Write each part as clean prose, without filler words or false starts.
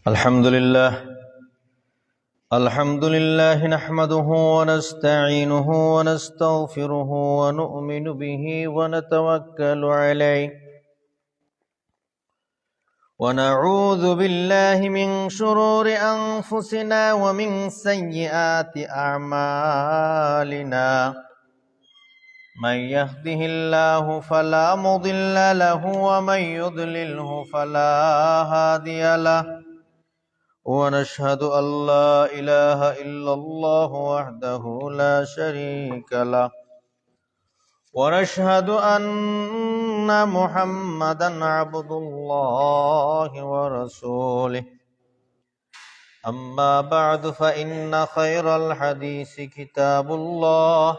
الحمد لله نحمده ونستعينه ونستغفره ونؤمن به ونتوكل عليه ونعوذ بالله من شرور أنفسنا ومن سيئات أعمالنا من يهده الله فلا مضل له ومن يضلله فلا هادي له ونشهد أن لا إله إلا الله وحده لا شريك له ونشهد أن محمدا عبد الله ورسوله أما بعد فإن خير الحديث كتاب الله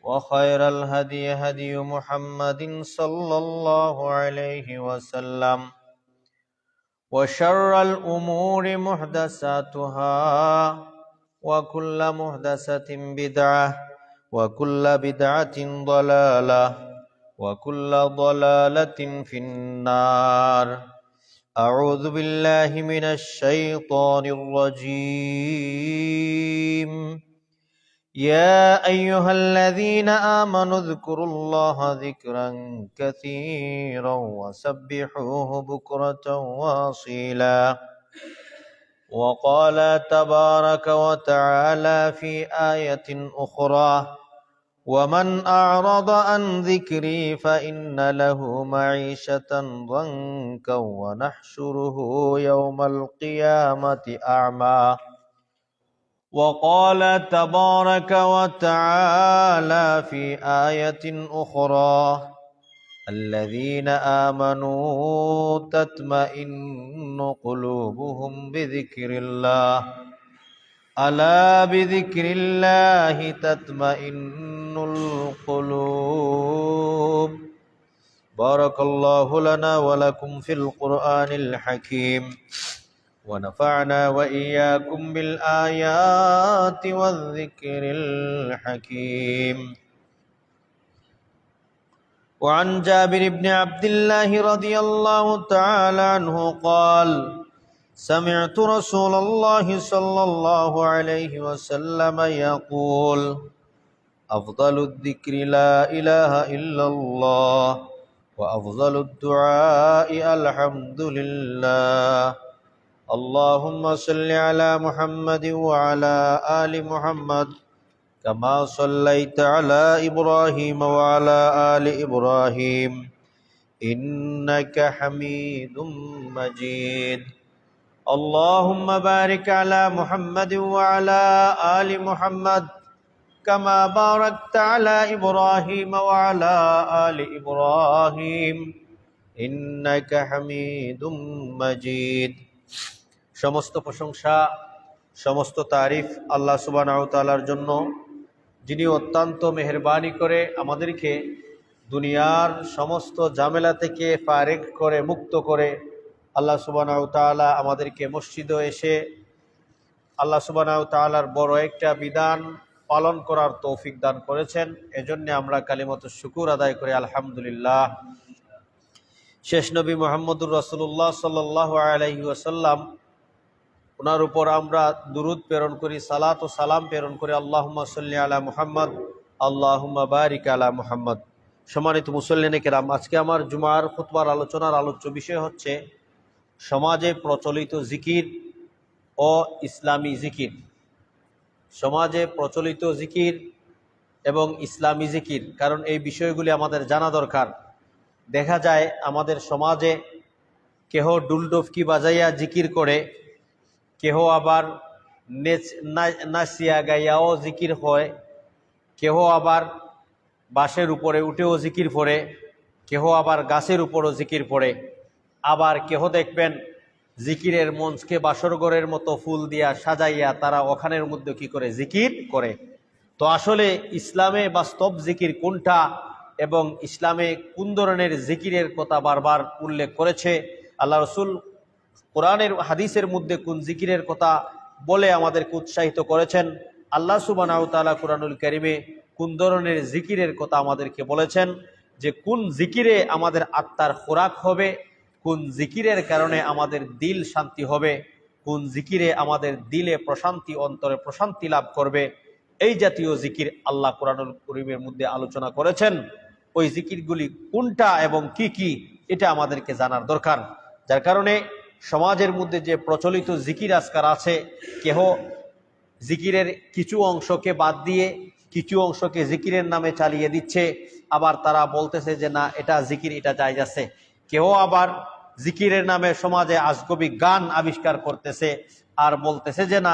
وخير الهدي هدي محمد صلى الله عليه وسلم وشر الأمور محدثاتها وكل محدثة بدعة وكل بدعة ضلالة وكل ضلالة في النار أعوذ بالله من الشيطان الرجيم يا أيها الذين آمنوا اذكروا الله ذكرا كثيرا وسبحوه بكرة وأصيلا وقال تبارك وتعالى في آية أخرى ومن أعرض عن ذكري فإن له معيشة ضنكا ونحشره يوم القيامة أعمى وقال تبارك وتعالى في آية أخرى الذين آمنوا تطمئن قلوبهم بذكر الله ألا بذكر الله تطمئن القلوب بارك الله لنا ولكم في القرآن الحكيم ونفعنا وإياكم بالآيات والذكر الحكيم وعن جابر بن عبد الله رضي الله تعالى عنه قال سمعت رسول الله صلى الله عليه وسلم يقول أفضل الذكر لا إله إلا الله وأفضل الدعاء الحمد لله اللهم صل على محمد وعلى آل محمد كما صليت على إبراهيم وعلى آل إبراهيم إنك حميد مجيد اللهم بارك على محمد وعلى آل محمد كما باركت على إبراهيم وعلى آل إبراهيم إنك حميد مجيد সমস্ত প্রশংসা সমস্ত তারিফ আল্লাহ সুবহানাহু ওয়া তাআলার জন্য, যিনি অত্যন্ত মেহেরবানি করে আমাদেরকে দুনিয়ার সমস্ত ঝামেলা থেকে ফারেক করে মুক্ত করে আল্লাহ সুবহানাহু ওয়া তাআলা আমাদেরকে মসজিদে এসে আল্লাহ সুবহানাহু ওয়া তাআলার বড় একটা বিধান পালন করার তৌফিক দান করেছেন। এজন্য আমরা কালিমাতুশ শুকুর আদায় করি আলহামদুলিল্লাহ। শেষ নবী মুহাম্মদুর রাসূলুল্লাহ সাল্লাল্লাহু আলাইহি ওয়াসাল্লাম, ওনার উপর আমরা দুরুদ প্রেরণ করি, সালাত ও সালাম প্রেরণ করি। আল্লাহুম্মা সাল্লি আলা মুহাম্মদ আল্লাহুম্মা বারিক আলা মুহাম্মদ। সম্মানিত মুসল্লিনে কেরাম, আজকে আমার জুমার খুতবার আলোচনার আলোচ্য বিষয় হচ্ছে সমাজে প্রচলিত জিকির ও ইসলামী জিকির। সমাজে প্রচলিত জিকির এবং ইসলামী জিকির, কারণ এই বিষয়গুলি আমাদের জানা দরকার। দেখা যায় আমাদের সমাজে কেহ ডুলডফকি বাজাইয়া জিকির করে, কেহ আবার নাচিয়া গাইয়াও জিকির হয়, কেহ আবার বাঁশের উপরে উঠেও জিকির পড়ে, কেহ আবার গাছের উপরও জিকির পড়ে, আবার কেহ দেখবেন জিকিরের মঞ্চকে বাসরঘরের মতো ফুল দিয়া সাজাইয়া তারা ওখানের মধ্যে কি করে জিকির করে। তো আসলে ইসলামে বাস্তব জিকির কোনটা এবং ইসলামে কোন ধরনের জিকিরের কথা বারবার উল্লেখ করেছে, আল্লাহ রসুল কোরআনের হাদিসের মধ্যে কোন জিকিরের কথা বলে আমাদেরকে উৎসাহিত করেছেন, আল্লাহ সুবহানাহু ওয়া তাআলা কুরআনুল কারীমে কোন ধরনের জিকিরের কথা আমাদেরকে বলেছেন, যে কোন জিকিরে আমাদের আত্মার খোরাক হবে, কোন জিকিরের কারণে আমাদের দিল শান্তি হবে, কোন জিকিরে আমাদের দিলে প্রশান্তি, অন্তরে প্রশান্তি লাভ করবে, এই জাতীয় জিকির আল্লাহ কোরআনুল কারীমের মধ্যে আলোচনা করেছেন। ওই জিকিরগুলি কোনটা এবং কি কি এটা আমাদেরকে জানার দরকার। যার কারণে সমাজের মধ্যে যে প্রচলিত জিকির আজকার আছে, কেহ জিকিরের কিছু অংশকে বাদ দিয়ে কিছু অংশকে জিকিরের নামে চালিয়ে দিচ্ছে, আবার তারা বলতেছে যে না এটা জিকির, এটা জায়েজ আছে। কেউ আবার জিকিরের নামে সমাজে আজগবি গান আবিষ্কার করতেছে আর বলতেছে যে না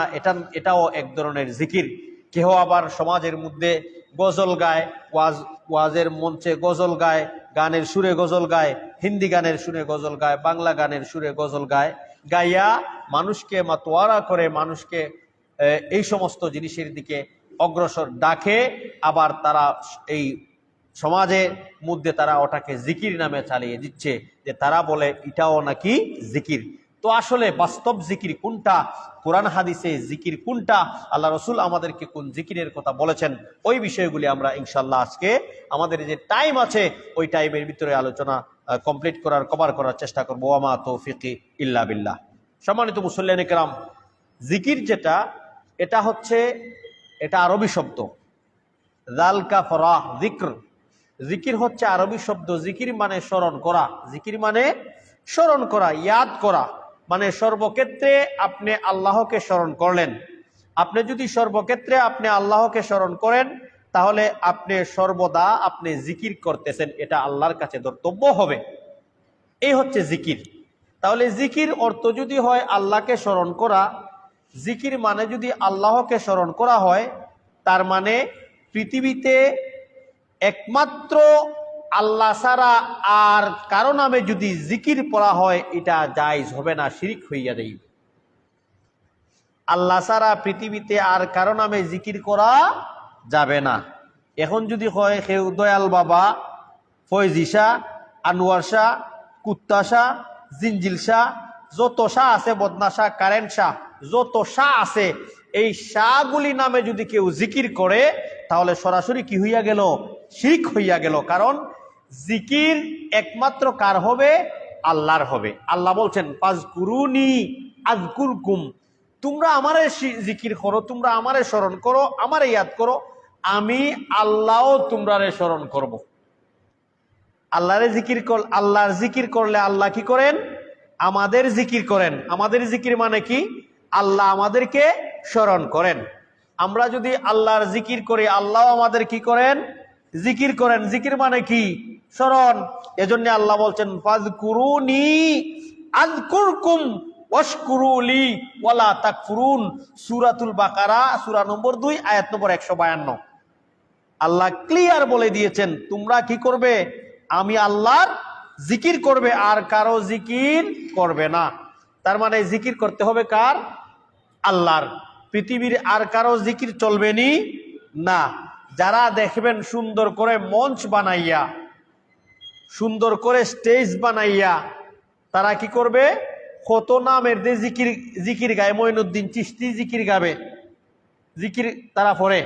এটাও এক ধরনের জিকির। কেউ আবার সমাজের মধ্যে গজল গায়, ওয়াজের মঞ্চে গজল গায়, গানের সুরে গজল গায়, হিন্দি গানের সুরে গজল গায়, বাংলা গানের সুরে গজল গায়, গাইয়া মানুষকে মাতোয়ারা করে, মানুষকে এই সমস্ত জিনিসের দিকে অগ্রসর ডাকে। আবার তারা এই সমাজের মধ্যে তারা ওটাকে জিকির নামে চালিয়ে দিচ্ছে, যে তারা বলে এটাও নাকি জিকির। তো আসলে বাস্তব জিকির কোনটা, কোরআন হাদিসে জিকির কোনটা, আল্লাহ রসুল আমাদেরকে কোন জিকিরের কথা বলেছেন, ওই বিষয়গুলি আমরা ইনশাল্লাহ আজকে আমাদের যে টাইম আছে ওই টাইমের ভিতরে আলোচনা কমপ্লিট করার, কভার করার চেষ্টা করবো। ওয়া মা তৌফিকি ইল্লা বিল্লাহ। সম্মানিত মুসল্লিয়ানে কেরাম, জিকির যেটা, এটা আরবি শব্দ। যালকা ফরাহ যিকর, জিকির হচ্ছে আরবি শব্দ। জিকির মানে স্মরণ করা, জিকির মানে স্মরণ করা, ইয়াদ করা, মানে সর্বক্ষেত্রে আপনি আল্লাহকে স্মরণ করলেন। আপনি যদি সর্বক্ষেত্রে আপনি আল্লাহকে স্মরণ করেন, তাহলে আপনি সর্বদা আপনি জিকির করতেছেন, এটা আল্লাহর কাছে ধর্তব্য হবে। এই হচ্ছে জিকির। তাহলে জিকির অর্থ যদি হয় আল্লাহকে স্মরণ করা, জিকির মানে যদি আল্লাহকে স্মরণ করা হয়, তার মানে পৃথিবীতে একমাত্র আল্লাহ ছাড়া আর কারো নামে যদি জিকির পড়া হয়, এটা জায়েজ হবে না, শিরক হইয়া যাইবে। আল্লাহ ছাড়া পৃথিবীতে আর কারো নামে জিকির করা যাবে না। এখন যদি হয় কেউ দয়াল বাবা, ফয়জি শাহ, আনোয়ার শাহ, কুত্তা শাহ, জিঞ্জিল শাহ, যত শাহ আছে, বদনা শাহ, কারেন্ট শাহ, যত শাহ আছে, এই শাহগুলি নামে যদি কেউ জিকির করে, তাহলে সরাসরি কি হইয়া গেল? শিরক হইয়া গেল। কারণ জিকির একমাত্র কার হবে? আল্লাহর হবে। আল্লাহ বলছেন ফাজকুরুনি আযকুরকুম, তোমরা আমারে জিকির করো, তোমরা আমারে স্মরণ করো, আমারে ইয়াদ করো, আমি আল্লাহও তোমরারে স্মরণ করব। আল্লাহর জিকির করলে আল্লাহ কি করেন? আমাদের জিকির করেন। আমাদের জিকির মানে কি? আল্লাহ আমাদেরকে স্মরণ করেন। আমরা যদি আল্লাহর জিকির করি, আল্লাহ আমাদের কি করেন? জিকির করেন। জিকির মানে কি? স্মরণ। এজন্য আল্লাহ বলছেন ফাযকুরুনি আযকুরকুম ওয়াশকুরুলি ওয়ালা তাকফুরুন, সূরাতুল বাকারা সূরা নম্বর 2 আয়াত নম্বর 152। আল্লাহ ক্লিয়ার বলে দিয়েছেন তোমরা কি করবে? আমি আল্লাহর জিকির করবে, আর কারো জিকির করবে না। তার মানে জিকির করতে হবে কার? আল্লাহর। পৃথিবীর আর কারো জিকির চলবেনি না। যারা দেখবেন সুন্দর করে মঞ্চ বানাইয়া, সুন্দর করে স্টেজ বানাইয়া, তারা কি করবে? কত নামের যে জিকির গায়, মঈনুদ্দিন চিশতি জিকির গাবে, জিকির তারা পড়ে।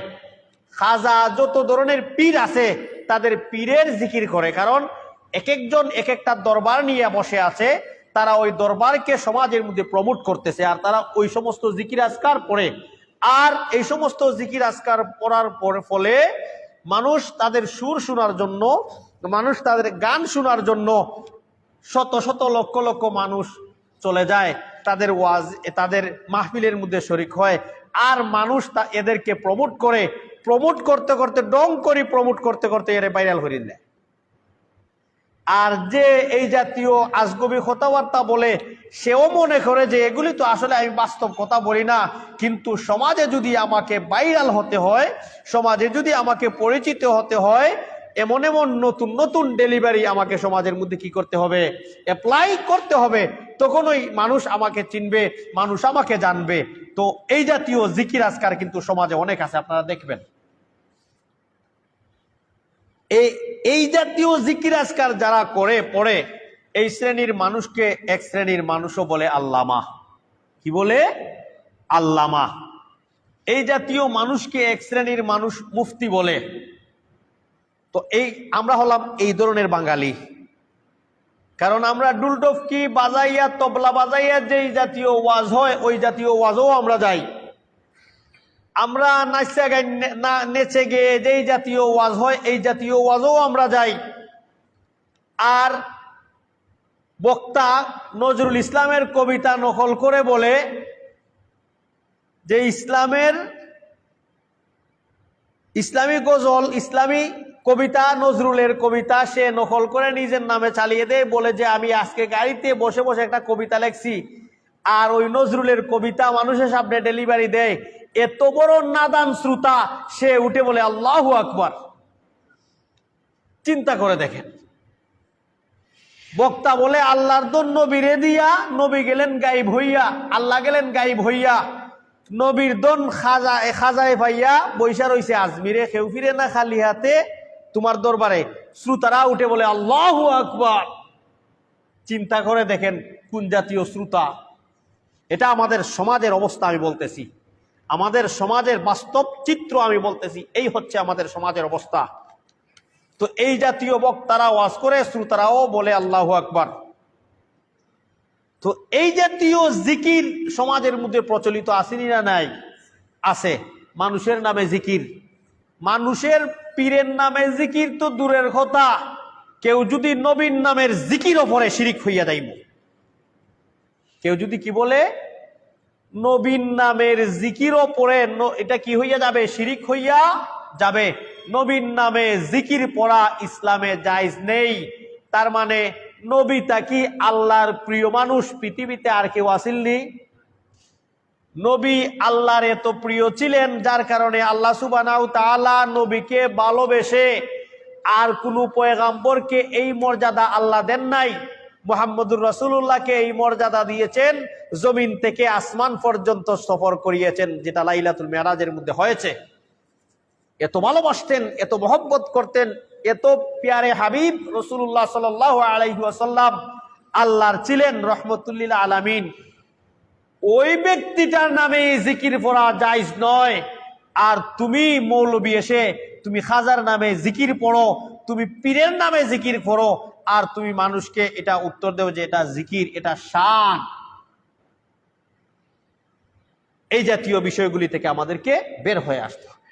খাজা, যত ধরনের পীর আছে তাদের পীরের জিকির করে। কারণ এক একজন এক একটা দরবার নিয়ে বসে আছে, তারা ওই দরবারকে সমাজের মধ্যে প্রমোট করতেছে, আর তারা ওই সমস্ত জিকির আজকার পড়ে। আর এই সমস্ত জিকির আজকার পড়ার ফলে মানুষ তাদের সুর শোনার জন্য, মানুষ তাদের গান শোনার জন্য শত শত লক্ষ লক্ষ মানুষ চলে যায়, তাদের ওয়াজ, তাদের মাহফিলের মধ্যে শরিক হয়। আর মানুষ এদেরকে প্রমোট করে, প্রমোট করতে করতে ডং করি, প্রমোট করতে করতে এর ভাইরাল করে দেয়। আর যে এই জাতীয় আজগবি কথাবার্তা বলে, সেও মনে করে যে এগুলি তো আসলে আমি বাস্তব কথা বলি না, কিন্তু সমাজে যদি আমাকে ভাইরাল হতে হয়, সমাজে যদি আমাকে পরিচিত হতে হয়, এমন এমন নতুন নতুন ডেলিভারি আমাকে সমাজের মধ্যে কি করতে হবে? অ্যাপ্লাই করতে হবে। তখনই মানুষ আমাকে চিনবে, মানুষ আমাকে জানবে। তো এই জাতীয় জিকির আজকার কিন্তু সমাজে অনেক আছে, আপনারা দেখবেন। এই জাতীয় জিকির আজকার যারা করে পড়ে, এই শ্রেণীর মানুষকে এক শ্রেণীর মানুষও বলে আল্লামা। কি বলে? আল্লামা। এই জাতীয় মানুষকে এক শ্রেণীর মানুষ মুফতি বলে। তো আমরা হলাম এই ধরনের বাঙালি। কারণ আমরা ডুলডফকি বাজাইয়া তবলা বাজাইয়া যেই জাতীয় ওয়াজ হয় ওই জাতীয় ওয়াজও আমরা যাই। আমরা নেচে গিয়ে যেই জাতীয় ওয়াজ হয় এই জাতীয় ওয়াজও আমরা যাই। আর বক্তা নজরুল ইসলামের কবিতা নকল করে বলে যে ইসলামী গজল, ইসলামী কবিতা, নজরুলের কবিতা সে নকল করে নিজের নামে চালিয়ে দেয়, বলে যে আমি আজকে গাড়িতে বসে বসে একটা কবিতা লেখছি। আর ওই নজরুলের কবিতা মানুষের সামনে ডেলিভারি দেয়। এত বড় নাদান শ্রোতা, সে উঠে বলে আল্লাহু আকবার। চিন্তা করে দেখেন, বক্তা বলে আল্লাহর দন নবীরে দিয়া, নবী গেলেন গায়েব হইয়া, আল্লাহ গেলেন গায়েব হইয়া, নবীর দন খাজায় ভাইয়া বৈশা রইছে আজমিরে, কেউ ফিরে না খালি হাতে তোমার দরবারে। শ্রোতারা উঠে বলে আল্লাহু আকবার। চিন্তা করে দেখেন কোন জাতীয় শ্রোতা। এটা আমাদের সমাজের অবস্থা আমি বলতেছি, আমাদের সমাজের বাস্তব চিত্র আমি বলতেছি। এই হচ্ছে আমাদের সমাজের অবস্থা। তো এই জাতীয় বক্তারা ওয়াজ করে, শ্রোতারাও বলে আল্লাহু আকবার। তো এই জাতীয় জিকির সমাজের মধ্যে প্রচলিত আসেনি না নাই? আছে। মানুষের নামে জিকির, মানুষের পীরের নামে জিকির তো দূরের কথা, কেউ যদি নবীর নামের জিকিরও পরে শিরিক হইয়া যাইব। কেউ যদি কি বলে নবীর নামের জিকিরও পরে, এটা কি হইয়া যাবে? শিরিক হইয়া যাবে। নবীর নামে জিকির পড়া ইসলামে জায়েজ নেই। তার মানে নবী তাকি আল্লাহর প্রিয় মানুষ, পৃথিবীতে আর কেউ আসেননি। নবী আল্লাহর এত প্রিয় ছিলেন, যার কারণে আল্লাহ সুবহানাহু তাআলা নবীকে ভালোবেসে আর কোন পয়গাম্বরকে এই মর্যাদা আল্লাহ দেন নাই। মুহাম্মদুর রাসূলুল্লাহকে এই মর্যাদা দিয়েছেন, জমিন থেকে আসমান পর্যন্ত সফর করিয়েছেন, যেটা লাইলাতুল মিরাজের মধ্যে হয়েছে। এত ভালোবাসতেন, এত মহব্বত করতেন, এত প্যারে হাবিব রাসূলুল্লাহ সাল্লাল্লাহু আলাইহি ওয়াসাল্লাম আল্লাহর ছিলেন রহমতুল লিল আলামিন। ওই ব্যক্তিটার নামে জিকির পড়া জায়েজ নয়। আর তুমি মৌলবী এসে তুমি খাজার নামে জিকির পড়ো, তুমি পীরের নামে জিকির পড়ো, আর তুমি মানুষকে এটা উত্তর দেও যে এটা জিকির, এটা শান। এই জাতীয় বিষয়গুলি থেকে আমাদেরকে বের হয়ে আসতে হবে।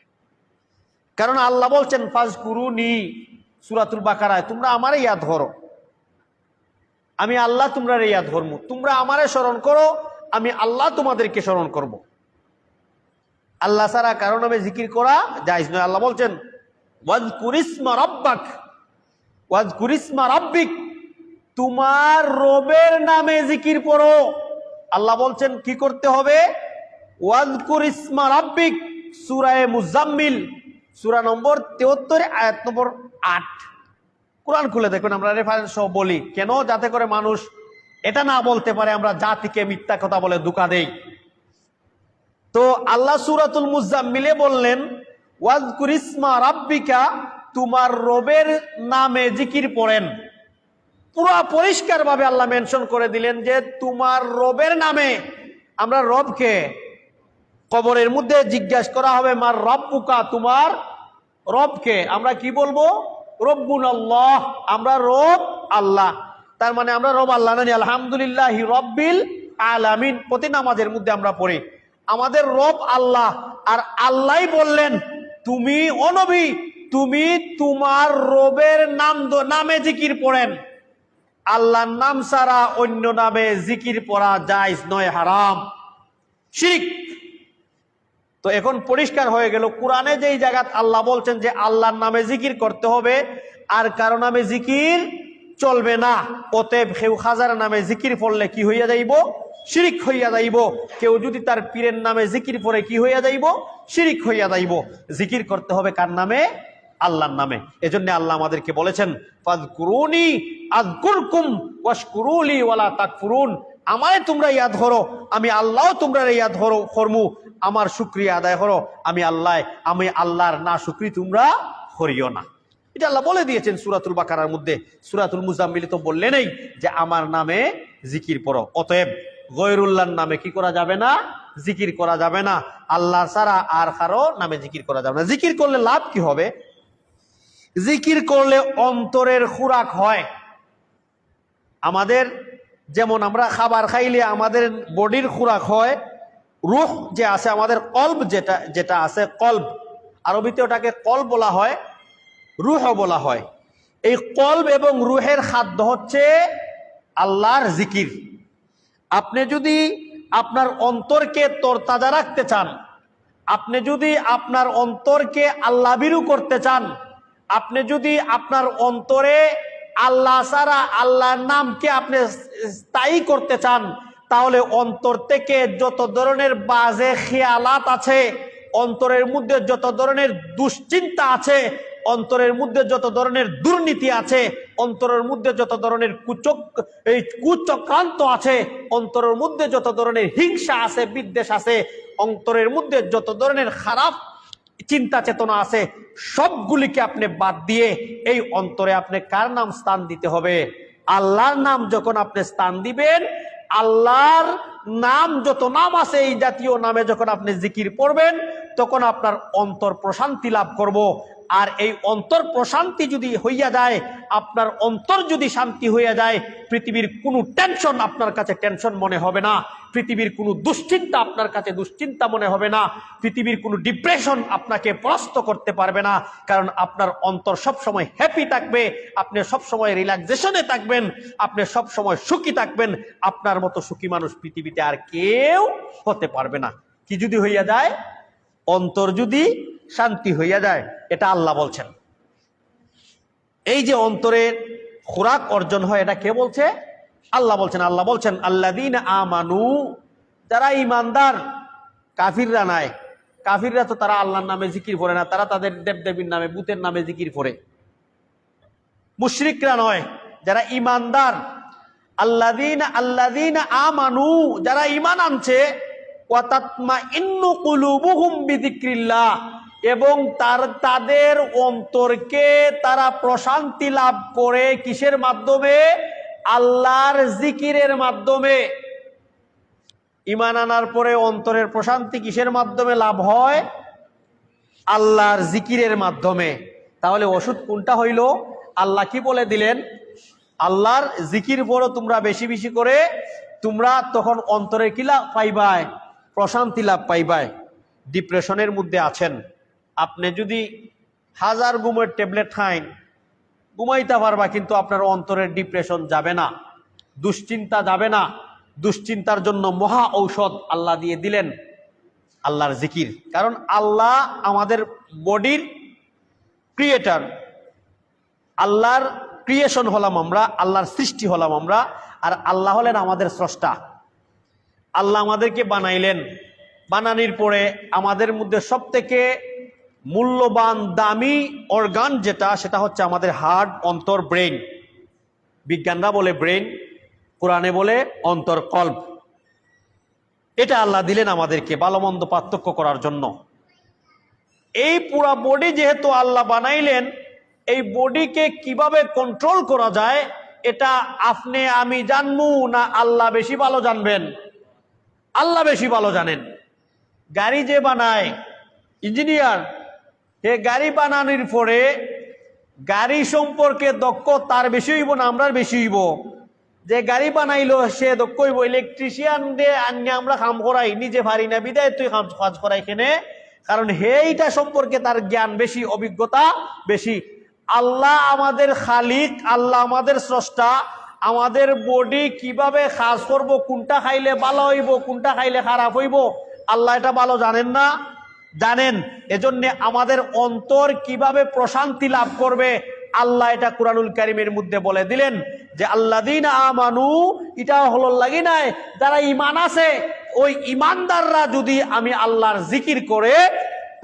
কারণ আল্লাহ বলছেন ফাজকুরুনি সূরাতুল বাকারায়, তোমরা আমারে ইয়াদ ধরো, আমি আল্লাহ তোমরা ইয়াদ ধরমু। তোমরা আমারে স্মরণ করো, আমি আল্লাহ তোমাদেরকে স্মরণ করব। আল্লাহ ছাড়া কারো নামে জিকির করা জায়েজ নয়। আল্লাহ বলছেন ওয়াজকুরিসমা রাব্বাক, ওয়াজকুরিসমা রাব্বিক, তোমার রবের নামে জিকির পড়ো। আল্লাহ বলছেন কি করতে হবে? ওয়াজকুরিসমা রাব্বিক, সূরা মুজাম্মিল, সূরা নম্বর 73 আয়াত নম্বর 8। কোরআন খুলে দেখবেন, আমরা রেফারেন্স সহ বলি কেন, যাতে করে মানুষ এটা না বলতে পারে আমরা জাতিকে মিথ্যা কথা বলে ধোঁকা দেই। তো আল্লাহ সূরাতুল মুজাম্মিলে বললেন ওয়াজকুরিসমা রাব্বিকা, তোমার রবের নামে জিকির পড়েন। পুরো পরিষ্কার ভাবে আল্লাহ মেনশন করে দিলেন যে তোমার রবের নামে। আমরা রবকে কবরের মধ্যে জিজ্ঞাসা করা হবে মার রব্বুকা, তোমার রবকে। আমরা কি বলবো? রব্বুনাল্লাহ, আমরা রব আল্লাহ। তার মানে আমরা রব আল্লাহ না, আলহামদুলিল্লাহি রব্বিল আলামিন প্রতি নামাজের মধ্যে আমরা পড়ি। আমাদের রব আল্লাহ, আর আল্লাহ বললেন তুমি ও নবী, তুমি তোমার রবের নামে জিকির পড়েন। আল্লাহর নাম ছাড়া অন্য নামে জিকির পড়া জায়েজ নয়, হারাম, শিরক। তো এখন পরিষ্কার হয়ে গেল, কোরআনে যেই জায়গায় আল্লাহ বলছেন যে আল্লাহর নামে জিকির করতে হবে, আর কারো নামে জিকির চলবে না। অতএব কেউ খাজার নামে জিকির পড়লে কি হইয়া যাইব? শিরিক হইয়া যাইব। কেউ যদি তার পীরের নামে জিকির পড়ে কি হইয়া যাইব? শিরিক হইয়া যাইব। জিকির করতে হবে কার নামে? আল্লাহর নামে। এজন্য আল্লাহ আমাদেরকে বলেছেন ফাযকুরুনি আযকুরকুম ওয়াশকুরুলি ওয়ালা তাকফুরুন, আমারে তোমরা ইয়াদ করো, আমি আল্লাহ তোমরা ইয়াদ করমু, আমার শুকরিয়া আদায় করো, আমি আল্লাহর না শুকরি তোমরা করিও না। এটা আল্লাহ বলে দিয়েছেন সূরাতুল বাকারার মধ্যে। সূরাতুল মুজাম্মিল তো বললে নেই যে আমার নামে জিকির পড়ো। অতএব গয়রুল্লাহর নামে কি করা যাবে না? জিকির করা যাবে না। আল্লাহ ছাড়া আর কারো নামে জিকির করা যাবে না। জিকির করলে লাভ কি হবে? জিকির করলে অন্তরের খুরাক হয়। আমাদের যেমন আমরা খাবার খাইলে আমাদের বডির খোরাক হয়, রুহ যে আছে আমাদের কলব যেটা আছে কলব, আরবিতে ওটাকে কলব বলা হয়, রুহও বলা হয়। এই কলব এবং রুহের খাদ্য হচ্ছে আল্লাহর জিকির। আপনি যদি আপনার অন্তরকে তরতাজা রাখতে চান, আপনি যদি আপনার অন্তরকে আল্লাহ বিরু করতে চান, আপনি যদি আপনার অন্তরে আল্লাহ ছাড়া আল্লাহর নামকে আপনি স্থায়ী করতে চান, তাহলে অন্তর থেকে যত ধরনের বাজে খেয়ালাত আছে, অন্তরের মধ্যে যত ধরনের দুশ্চিন্তা আছে, অন্তরের মধ্যে যত ধরনের দুর্নীতি আছে, অন্তরের মধ্যে যত ধরনের কুচক্রান্ত আছে, অন্তরের মধ্যে যত ধরনের হিংসা আছে, বিদ্বেষ আছে, অন্তরের মধ্যে যত ধরনের খারাপ চিন্তা চেতনা আছে, সবগুলিকে আপনি বাদ দিয়ে এই অন্তরে আপনি কার নাম স্থান দিতে হবে? আল্লাহর নাম যখন আপনি স্থান দিবেন, আল্লাহর নাম যত নাম আছে এই জাতীয় নামে যখন আপনি জিকির পড়বেন, তখন আপনার অন্তর প্রশান্তি লাভ করব। আর এই অন্তর প্রশান্তি যদি হইয়া যায়, আপনার অন্তর যদি শান্তি হইয়া যায়, পৃথিবীর কোনো টেনশন আপনার কাছে টেনশন মনে হবে না, পৃথিবীর কোনো দুশ্চিন্তা আপনার কাছে দুশ্চিন্তা মনে হবে না, পৃথিবীর কোনো ডিপ্রেশন আপনাকে পরাস্ত করতে পারবে না। কারণ আপনার অন্তর সবসময় হ্যাপি থাকবে, আপনি সবসময় রিল্যাক্সেশনে থাকবেন, আপনি সবসময় সুখী থাকবেন। আপনার মতো সুখী মানুষ পৃথিবীতে আর কেউ হতে পারবে না। কি যদি হইয়া যায়? অন্তর যদি শান্তি হইয়া যায়, এটা আল্লাহ বলছেন। এই যে অন্তরের খোরাক অর্জন হয়, এটা কে বলছে? আল্লাহ বলছেন। আল্লাহ বলছেন আল্লাযীনা আমানু, যারা ইমানদার। কাফিররা নাই, কাফিররা তো তারা আল্লাহর নামে জিকির করে না, তারা তাদের দেবদেবীর নামে, ভূতের নামে জিকির করে। মুশরিকরা নয়, যারা ইমানদার। আল্লাযীনা আমানু, যারা ঈমান আনছে, ওয়া তাতমাইন্নু কুলুবুহুম বিযিকরিল্লাহ, এবং তাদের অন্তরকে তারা প্রশান্তি লাভ করে কিসের মাধ্যমে? আল্লাহর জিকিরের মাধ্যমে। ঈমান আনার পরে অন্তরের প্রশান্তি কিসের মাধ্যমে লাভ হয়? আল্লাহর জিকিরের মাধ্যমে। তাহলে ওষুধ কোনটা হইল? আল্লাহ কি বলে দিলেন? আল্লাহর জিকির পড়ো তোমরা বেশি বেশি করে, তোমরা তখন অন্তরে কি লাভ পাইবাই? প্রশান্তি লাভ পাইবাই। ডিপ্রেশনের মধ্যে আছেন, আপনি যদি 1000 ঘুমের ট্যাবলেট খাইন, ঘুমাইতে পারবা, কিন্তু আপনার অন্তরের ডিপ্রেশন যাবে না, দুশ্চিন্তা যাবে না। দুশ্চিন্তার জন্য মহা ঔষধ আল্লাহ দিয়ে দিলেন আল্লাহর জিকির। কারণ আল্লাহ আমাদের বডির ক্রিয়েটার, আল্লাহর ক্রিয়েশন হলাম আমরা, আল্লাহর সৃষ্টি হলাম আমরা, আর আল্লাহ হলেন আমাদের স্রষ্টা। আল্লাহ আমাদেরকে বানাইলেন, বানানোর পরে আমাদের মধ্যে সবথেকে মূল্যবান দামি অর্গান যেটা, সেটা হচ্ছে আমাদের হার্ট, অন্তর, ব্রেন। বিজ্ঞানরা বলে ব্রেন, কোরআনে বলে অন্তর, কল্ব। এটা আল্লাহ দিলেন আমাদেরকে ভালো মন্দ পার্থক্য করার জন্য। এই পুরা বডি যেহেতু আল্লাহ বানাইলেন, এই বডিকে কিভাবে কন্ট্রোল করা যায়, এটা আপনি আমি জানবো না আল্লাহ বেশি ভালো জানবেন? আল্লাহ বেশি ভালো জানেন। গাড়ি যে বানায় ইঞ্জিনিয়ার, সে গাড়ি বানানোর পরে গাড়ি সম্পর্কে দক্ষ তার বেশি হইব না আমরার বেশি হইব? যে গাড়ি বানাইলো সে দক্ষ হইব। ইলেকট্রিশিয়ান দিয়ে আনিয়ে আমরা কাম করাই, নিজে পারি না বিদায় তুই কাজ করাই কেনে? কারণ এইটা সম্পর্কে তার জ্ঞান বেশি, অভিজ্ঞতা বেশি। আল্লাহ আমাদের খালিক, আল্লাহ আমাদের স্রষ্টা। আমাদের বডি কিভাবে কাজ করব, কোনটা খাইলে ভালো হইব, কোনটা খাইলে খারাপ হইব, আল্লাহ এটা ভালো জানেন না? জানেন। এজন্য আমাদের অন্তর কিভাবে প্রশান্তি লাভ করবে, আল্লাহ এটা কুরআনুল কারীমের মধ্যে বলে দিলেন যে আল্লাযীনা আমানু, এটা হলো লাগি নাই যারা ঈমান আছে, ওই ঈমানদাররা যদি আমি আল্লাহর জিকির করে,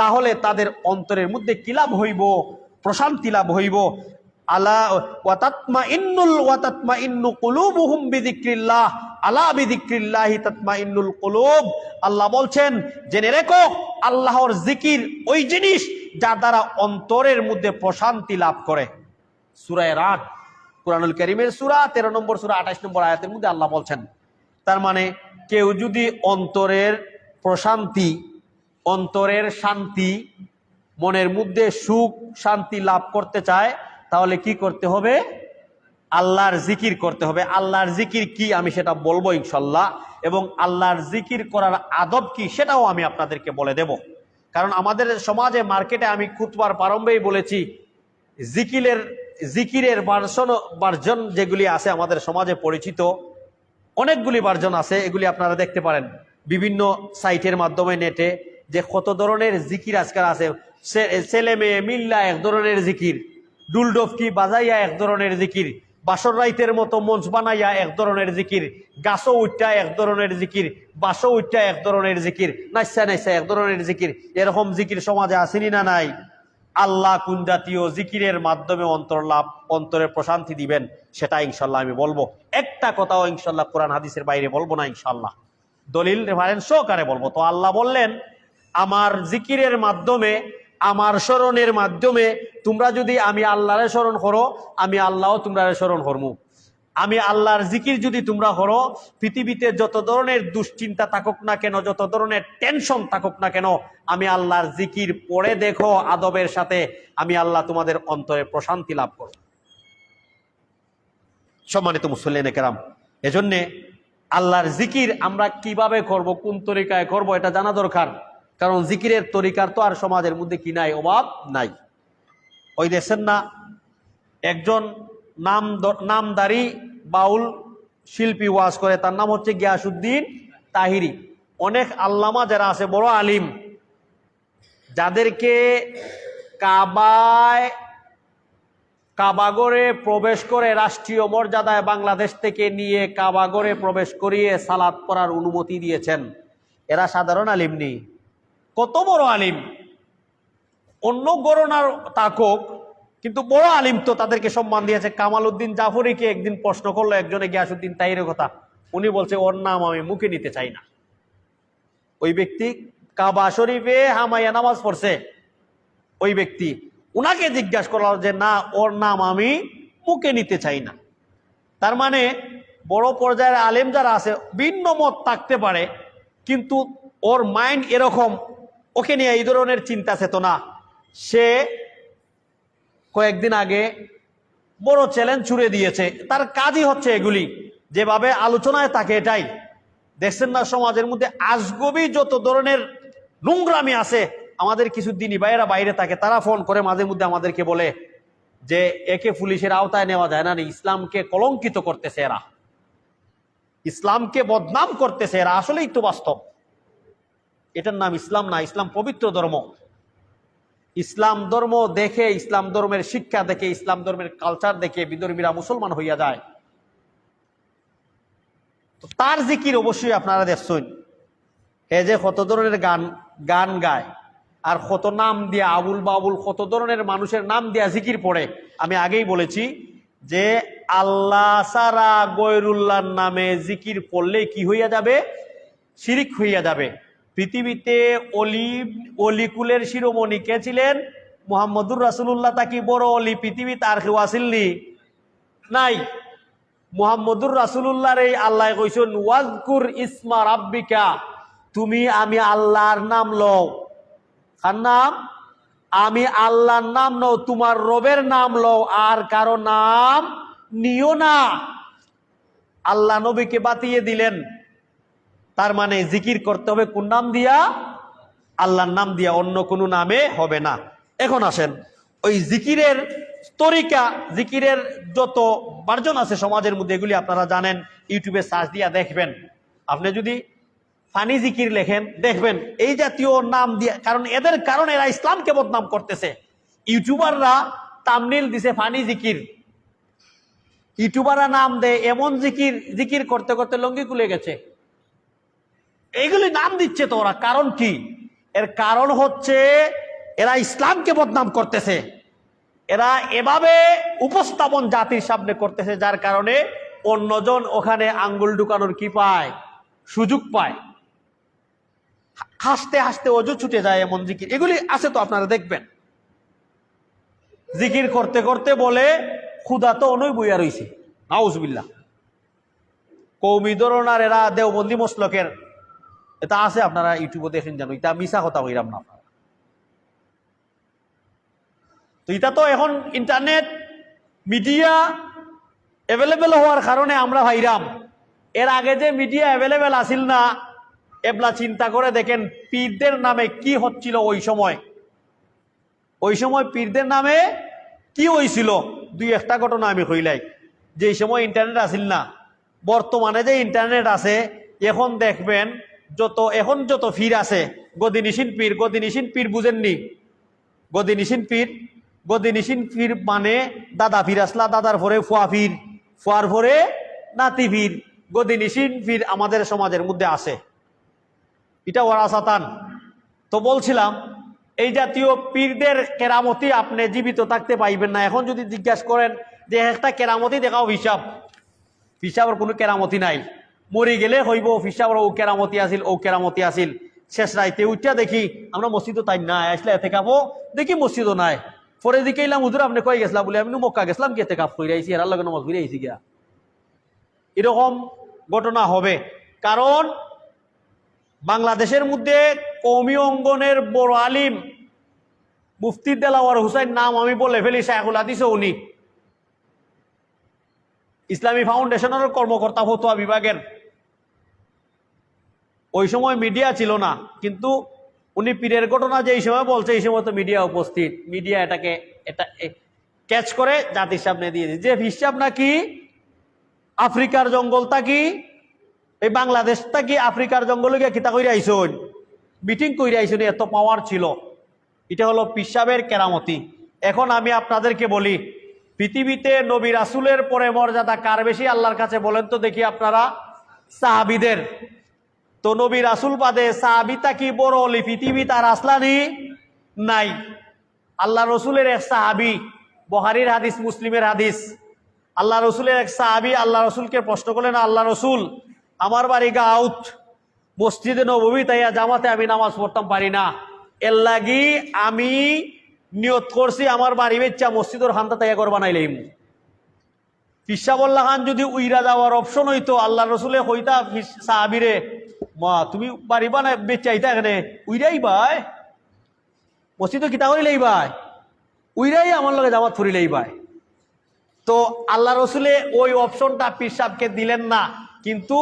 তাহলে তাদের অন্তরের মধ্যে কি লাভ হইব? প্রশান্তি লাভ হইব। আলা ওয়া তাতমাইন্নু কুলুবুহুম বিযিকরিল্লাহ, আলা বিযিকরিল্লাহি তাতমাইন্নুল কুলুব। আল্লাহ বলছেন জেনে রেখো, আল্লাহর জিকির ওই জিনিস যা দ্বারা অন্তরের মধ্যে প্রশান্তি লাভ করে। সূরা রাদ, কুরআনুল কারীমের সূরা 13 নম্বর সূরা 28 নম্বর আয়াতের মধ্যে আল্লাহ বলছেন। তার মানে কেউ যদি অন্তরের প্রশান্তি, অন্তরের শান্তি, মনের মধ্যে সুখ শান্তি লাভ করতে চায়, তাহলে কি করতে হবে? আল্লাহর জিকির করতে হবে। আল্লাহর জিকির কি আমি সেটা বলবো ইনশাল্লাহ, এবং আল্লাহর জিকির করার আদব কি সেটাও আমি আপনাদেরকে বলে দেব। কারণ আমাদের সমাজে, মার্কেটে আমি খুতবার প্রারম্ভেই বলেছি, জিকিরের ভার্জন যেগুলি আছে আমাদের সমাজে পরিচিত, অনেকগুলি ভার্জন আছে। এগুলি আপনারা দেখতে পারেন বিভিন্ন সাইটের মাধ্যমে, নেটে, যে কত ধরনের জিকির আজকাল আছে। ছেলে মেয়ে মিল্লা এক ধরনের জিকির, ডুলডফকি বাজাইয়া এক ধরনের জিকির, বাসর রাইতের মতো মঞ্চ বানাইয়া এক ধরনের জিকির, গাছও উঠা এক ধরনের জিকির, বাসও উঠা এক ধরনের জিকির, নাইসা নাইসা এক ধরনের জিকির। এরকম জিকির সমাজে আসেনি না নাই? আল্লাহ কোন জাতীয় জিকিরের মাধ্যমে অন্তরে প্রশান্তি দিবেন সেটা ইনশাল্লাহ আমি বলবো। একটা কথাও ইনশাল্লাহ কোরআন হাদিসের বাইরে বলবো না ইনশাল্লাহ, দলিল রেফারেন্স সহকারে বলবো। তো আল্লাহ বললেন, আমার জিকিরের মাধ্যমে, আমার স্মরণের মাধ্যমে তোমরা যদি আমি আল্লাহরে স্মরণ করো, আমি আল্লাহও তোমরা স্মরণ করবো। আমি আল্লাহর জিকির যদি তোমরা করো, পৃথিবীতে যত ধরনের দুশ্চিন্তা থাকুক না কেন, যত ধরনের টেনশন থাকুক না কেন, আমি আল্লাহর জিকির পড়ে দেখো আদবের সাথে, আমি আল্লাহ তোমাদের অন্তরে প্রশান্তি লাভ করব। সম্মানিত মুসল্লিন কেরাম, এজন্যে আল্লাহর জিকির আমরা কিভাবে করব, কোন তরিকায় করব, এটা জানা দরকার। কারণ জিকিরের তরিকার তো আর সমাজের মধ্যে কি নাই, অভাব নাই। ওই দেখছেন না, একজন নামদারি বাউল শিল্পী ওয়াজ করে, তার নাম হচ্ছে গিয়াসউদ্দিন তাহিরি। অনেক আল্লামা যারা আছে, বড় আলিম, যাদেরকে কাবাগরে প্রবেশ করে রাষ্ট্রীয় মর্যাদায় বাংলাদেশ থেকে নিয়ে কাবাগরে প্রবেশ করিয়ে সালাত পড়ার অনুমতি দিয়েছেন, এরা সাধারণ আলিম নেই, কত বড় আলিম। অন্য গণনার তাকক, কিন্তু বড় আলিম তো তাদেরকে সম্মান দিয়েছে। কামাল উদ্দিন জাফরিকে একদিন প্রশ্ন করলো একজনে গিয়াসউদ্দিন তাহিরের কথা, উনি বলছে ওর নাম আমি মুখে নিতে চাই না। ওই ব্যক্তি কাবা শরীফে হামাইয়া নামাজ পড়ছে, ওই ব্যক্তি, উনাকে জিজ্ঞাসা করলো যে না, ওর নাম আমি মুখে নিতে চাই না। তার মানে বড় পর্যায়ের আলেম যারা আছে, ভিন্ন মত থাকতে পারে, কিন্তু ওর মাইন্ড এরকম, ওকে নিয়ে এই ধরনের চিন্তা চেতনা। সে কয়েকদিন আগে বড় চ্যালেঞ্জ ছুড়ে দিয়েছে, তার কাজই হচ্ছে এগুলি, যেভাবে আলোচনায় থাকে এটাই। দেখছেন না সমাজের মধ্যে আজগবি যত ধরনের নোংরামি আছে, আমাদের কিছু দিনই ভাইয়েরা বাইরে থাকে, তারা ফোন করে মাঝে মধ্যে আমাদেরকে বলে যে একে পুলিশের আওতায় নেওয়া যায় না, ইসলামকে কলঙ্কিত করতেছে এরা, ইসলামকে বদনাম করতেছে এরা। আসলেই তো বাস্তব, এটার নাম ইসলাম না। ইসলাম পবিত্র ধর্ম। ইসলাম ধর্ম দেখে, ইসলাম ধর্মের শিক্ষা দেখে, ইসলাম ধর্মের কালচার দেখে বিধর্মীরা মুসলমান হইয়া যায়। তো তার জিকির অবশ্যই আপনারা দেখছেন, এ যে কত ধরনের গান গায়, আর কত নাম দিয়া আবুল বাবুল, কত ধরনের মানুষের নাম দিয়া জিকির পড়ে। আমি আগেই বলেছি যে আল্লাহ সারা গয়রুল্লাহর নামে জিকির পড়লে কি হইয়া যাবে? শিরিক হইয়া যাবে। পৃথিবীতে অলিকুলের শিরোমণি কে ছিলেন? মুহাম্মদুর রাসূলুল্লাহ। তাকি বড় অলি পৃথিবীতে আর কেউ আসিলনি? নাই। মুহাম্মদুর রাসূলুল্লাহর এই আল্লাহ কইছেন ওয়াজকুর ইসমা রাব্বিকা, তুমি আমি আল্লাহর নাম লও। কার নাম? আমি আল্লাহর নাম লও, তোমার রবের নাম লও, আর কারো নাম নিও না। আল্লাহ নবীকে বাতিয়ে দিলেন। তার মানে জিকির করতে হবে কোন নাম দিয়া? আল্লাহর নাম দিয়া, অন্য কোনো নামে হবে না। এখন আসেন, ওই জিকিরের তরিকা, জিকিরের যত ভার্জন আছে সমাজের মধ্যে, এগুলি আপনারা জানেন, ইউটিউবে সার্চ দিয়া দেখবেন। আপনি যদি ফানি জিকির লেখেন দেখবেন এই জাতীয় নাম দিয়ে, কারণ এদের কারণে এরা ইসলামকে বদনাম করতেছে। ইউটিউবাররা তামনিল দিছে ফানি জিকির, ইউটিউবাররা নাম দেয় এমন জিকির, জিকির করতে করতে লঙ্গি খুলে গেছে। এইগুলি নাম দিচ্ছে তো ওরা, কারণ কি? এর কারণ হচ্ছে এরা ইসলামকে বদনাম করতেছে, এরা এভাবে উপস্থাপন জাতির সামনে করতেছে, যার কারণে অন্যজন ওখানে আঙ্গুল ঢুকানোর কি পায়? সুযোগ পায়। হাসতে হাসতে অজু ছুটে যায় এমন জিকির এগুলি আছে তো, আপনারা দেখবেন। জিকির করতে করতে বলে ক্ষুধা তো অনই বইয়া রইছে, নাউজুবিল্লাহ। কৌমি ধরনার এরা দেওবন্দি মসলকের, এটা আছে, আপনারা ইউটিউবে দেখেন, জানো এটা মিশা কথা হইরাম না। তো এটা তো এখন ইন্টারনেট মিডিয়া অ্যাভেলেবেল হওয়ার কারণে আমরা ভাইরাম। এর আগে যে মিডিয়া অ্যাভেলেবেল আসিল না, এবলা চিন্তা করে দেখেন পীরদের নামে কি হচ্ছিল ওই সময়। ওই সময় পীরদের নামে কি হয়েছিল, দুই একটা ঘটনা আমি কইলাই। যে সময় ইন্টারনেট আসিল না, বর্তমানে যে ইন্টারনেট আছে, এখন দেখবেন এখন যত পীর আছে, গদিনিসিন পীর বুঝেননি? গদিনিসিন পীর মানে দাদা পীর আসলা, দাদার পরে ফুয়া পীর, ফুয়ার পরে নাতি পীর। গদিনিসিন পীর আমাদের সমাজের মধ্যে আছে, এটা ওয়ারাসাতান। তো বলছিলাম এই জাতীয় পীরদের কেরামতি আপনি জীবিত থাকতে পাইবেন না। এখন যদি জিজ্ঞাসা করেন যে একটা কেরামতি দেখাও, হিসাবের কোনো কেরামতি নাই। মরি গেলে হইব হিসাবের ও কেরামতি আসিল, ও কেরামতি আসিল। শেষ রাইতে উঠা দেখি আমরা মসজিদও তাই নাই, আসলে এতে কাপো দেখি মসজিদও নাই। পরে দিকে এলাম, হুজুর আপনি কই গেছিলাম বলে, আমি মক্কা গেছিলাম, কি এতে কাপ করে আইসি, এর লগে নমাজ ঘুরে আইসি গিয়া। এরকম ঘটনা হবে, কারণ বাংলাদেশের মধ্যে কওমি অঙ্গনের বড় আলিম মুফতি দেলাওয়ার হুসাইন, নাম আমি বলে ফেলি, শায়খুল হাদিস উনি ইসলামী ফাউন্ডেশনের কর্মকর্তা, ফতোয়া বিভাগের। ওই সময় মিডিয়া ছিল না, কিন্তু উনি পীরের ঘটনা যে এই সময় বলছে, এই সময় তো মিডিয়া উপস্থিত। মিডিয়া এটা ক্যাচ করে জাতির সামনে দিয়ে দিচ্ছে যে হিসাব নাকি আফ্রিকার জঙ্গল থাকি, এই বাংলাদেশ থাকি আফ্রিকার জঙ্গলে গিয়ে কিতা কইরা আইসুন, মিটিং কইরা আইসুন, এত পাওয়ার ছিল। এটা হলো পিসাবের কেরামতি। এখন আমি আপনাদেরকে বলি, পৃথিবীতে নবী রাসূলের পরে মর্যাদা কার বেশি আল্লাহর কাছে বলেন তো দেখি আপনারা? সাহাবীদের। তো নবী রাসূল বাদে সাহাবী কি বড় অলি পৃথিবী তার আসলানি নাই। আল্লাহ রসুলের এক সাহাবী, বুখারীর হাদিস, মুসলিমের হাদিস, আল্লাহ রসুলের এক সাহাবী আল্লাহ রসুলকে প্রশ্ন করলেন, আল্লাহ রসুল আমার বাড়ি গাউত, মসজিদে নববী তাইয়া জামাতে আমি নামাজ পড়তাম পারি না, এর লাগি আমি নিয়ত করছি আমার বাড়ি বেচ্চা মসজিদের হান্তা তাইয়া করবা নাইলাম। ফিসাবল্লাহ খান যদি উইরা যাওয়ার অপশন হইতো, আল্লাহ রসুলে হইতা সাহাবিরে, মা তুমি বাড়ি বানাই বেচ্চা আইতা এখানে উইরাই ভাই, মসজিদে কিতা করিলেই ভাই, উইরাই আমার লগে জামাত ফুরিলেই ভাই। তো আল্লাহ রসুলে ওই অপশনটা পীর সাহেবকে দিলেন না, কিন্তু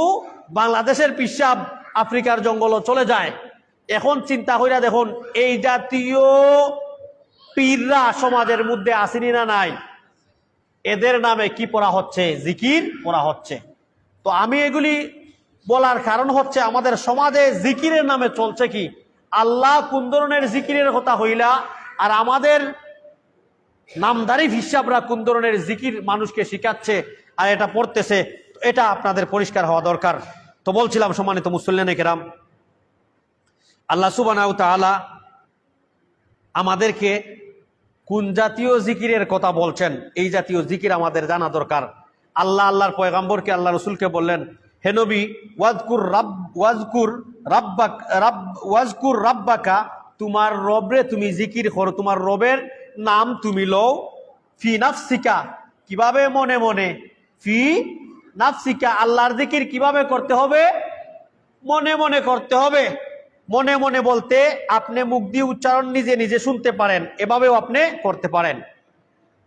বাংলাদেশের পীর সাহেব আফ্রিকার জঙ্গলও চলে যায়। এখন চিন্তা কইরা দেখুন, এই জাতীয় পীররা সমাজের মধ্যে আসেনি না নাই? এদের নামে কি পড়া হচ্ছে? জিকির পড়া হচ্ছে। তো আমি এগুলি বলার কারণ হচ্ছে, আমাদের সমাজে জিকিরের নামে চলছে কি, আল্লাহ কোন ধরনের জিকিরের কথা হইলা, আর আমাদের নামধারী হিসাবরা কোন ধরনের জিকির মানুষকে শিখাচ্ছে আর এটা পড়তেছে, এটা আপনাদের পরিষ্কার হওয়া দরকার। তো বলছিলাম সম্মানিত মুসল্লিয়ানে কেরাম, আল্লাহ সুবহানাহু ওয়া তাআলা আমাদেরকে কোন জাতীয় জিকিরের কথা বলছেন, এই জাতীয় জিকির আমাদের জানা দরকার। আল্লাহর পয়গাম্বরকে, আল্লাহ রসুলকে বললেন, হে নবী, ওয়াজকুর রাব্বাকা, তোমার রবরে তুমি জিকির করো, তোমার রবের নাম তুমি লও, ফি নাফসিকা, কিভাবে? মনে মনে। ফি নাফসিকা, আল্লাহর জিকির কিভাবে করতে হবে? মনে মনে করতে হবে। মনে মনে বলতে আপনি মুখ দিয়ে উচ্চারণ নিজে নিজে শুনতে পারেন, এভাবেও আপনি করতে পারেন।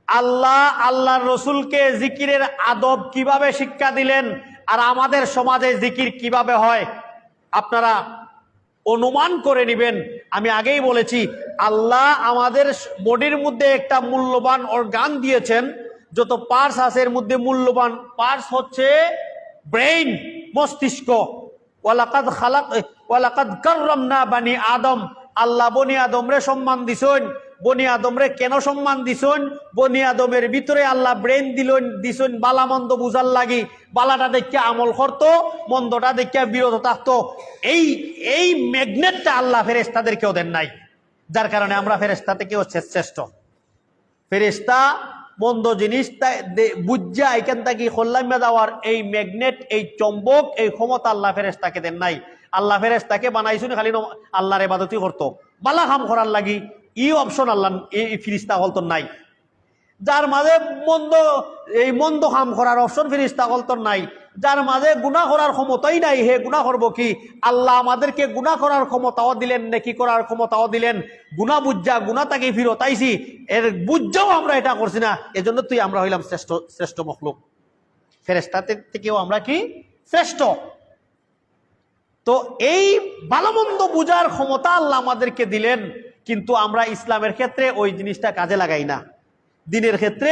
আল্লাহর রসুলকে জিকিরের আদব কিভাবে শিক্ষা দিলেন, আর আমাদের সমাজে জিকির কিভাবে হয় আপনারা অনুমান করে নেবেন। আমি আগেই বলেছি, আল্লাহ আমাদের বডির মধ্যে একটা মূল্যবান অর্গান দিয়েছেন, যত পার্টস আছে এর মধ্যে মূল্যবান পার্টস হচ্ছে ব্রেইন, মস্তিষ্ক। ওয়ালাকাদ কাররামনা বানি আদম, আল্লাহ বনি আদমরে সম্মান দিছেন। বনি আদমরে কেন সম্মান দিছেন? বনি আদমের ভিতরে আল্লাহ ব্রেন দিছেন বালা মন্দ বুঝার লাগি। বালাটা দেখিয়া আমল করতো, মন্দটা দেখিয়া বিরত থাকতো। এই ম্যাগনেটটা আল্লাহ ফেরেশতাদেরকেও দেন নাই, যার কারণে আমরা ফেরেশতা থেকেও শ্রেষ্ঠ। ফেরেশতা মন্দ জিনিসটা বুঝা এখান থেকে খোল্লামিয়া দেওয়ার এই ম্যাগনেট, এই চম্বক, এই ক্ষমতা আল্লাহ ফেরেশতাকে দেন নাই। আল্লাহ ফেরেশতাকে বানাইছেন খালি আল্লাহর ইবাদতই করতো, বালা কাম করার লাগি। ই অপশন আল্লাহ এই ফিরিস্তা হলতন নাই। যার মাঝে মন্দ কাম করার অপশন ফিরিস্তা হলতন নাই। যার মাঝে গুনাহ করার ক্ষমতাই নাই, হে গুনাহ করবো কি? আল্লাহ আমাদেরকে গুনাহ করার ক্ষমতাও দিলেন, নেকি করার ক্ষমতাও দিলেন। গুনাহ বুঝা, গুনাহ তাকে ফিরত আইছি, এর বুঝাও আমরা এটা করছি না, এজন্য তুই আমরা হইলাম শ্রেষ্ঠ মখলুক। ফেরেশতাদের থেকেও আমরা কি শ্রেষ্ঠ। তো এই ভালো মন্দ বুঝার ক্ষমতা আল্লাহ আমাদেরকে দিলেন, কিন্তু আমরা ইসলামের ক্ষেত্রে ওই জিনিসটা কাজে লাগাই না, দিনের ক্ষেত্রে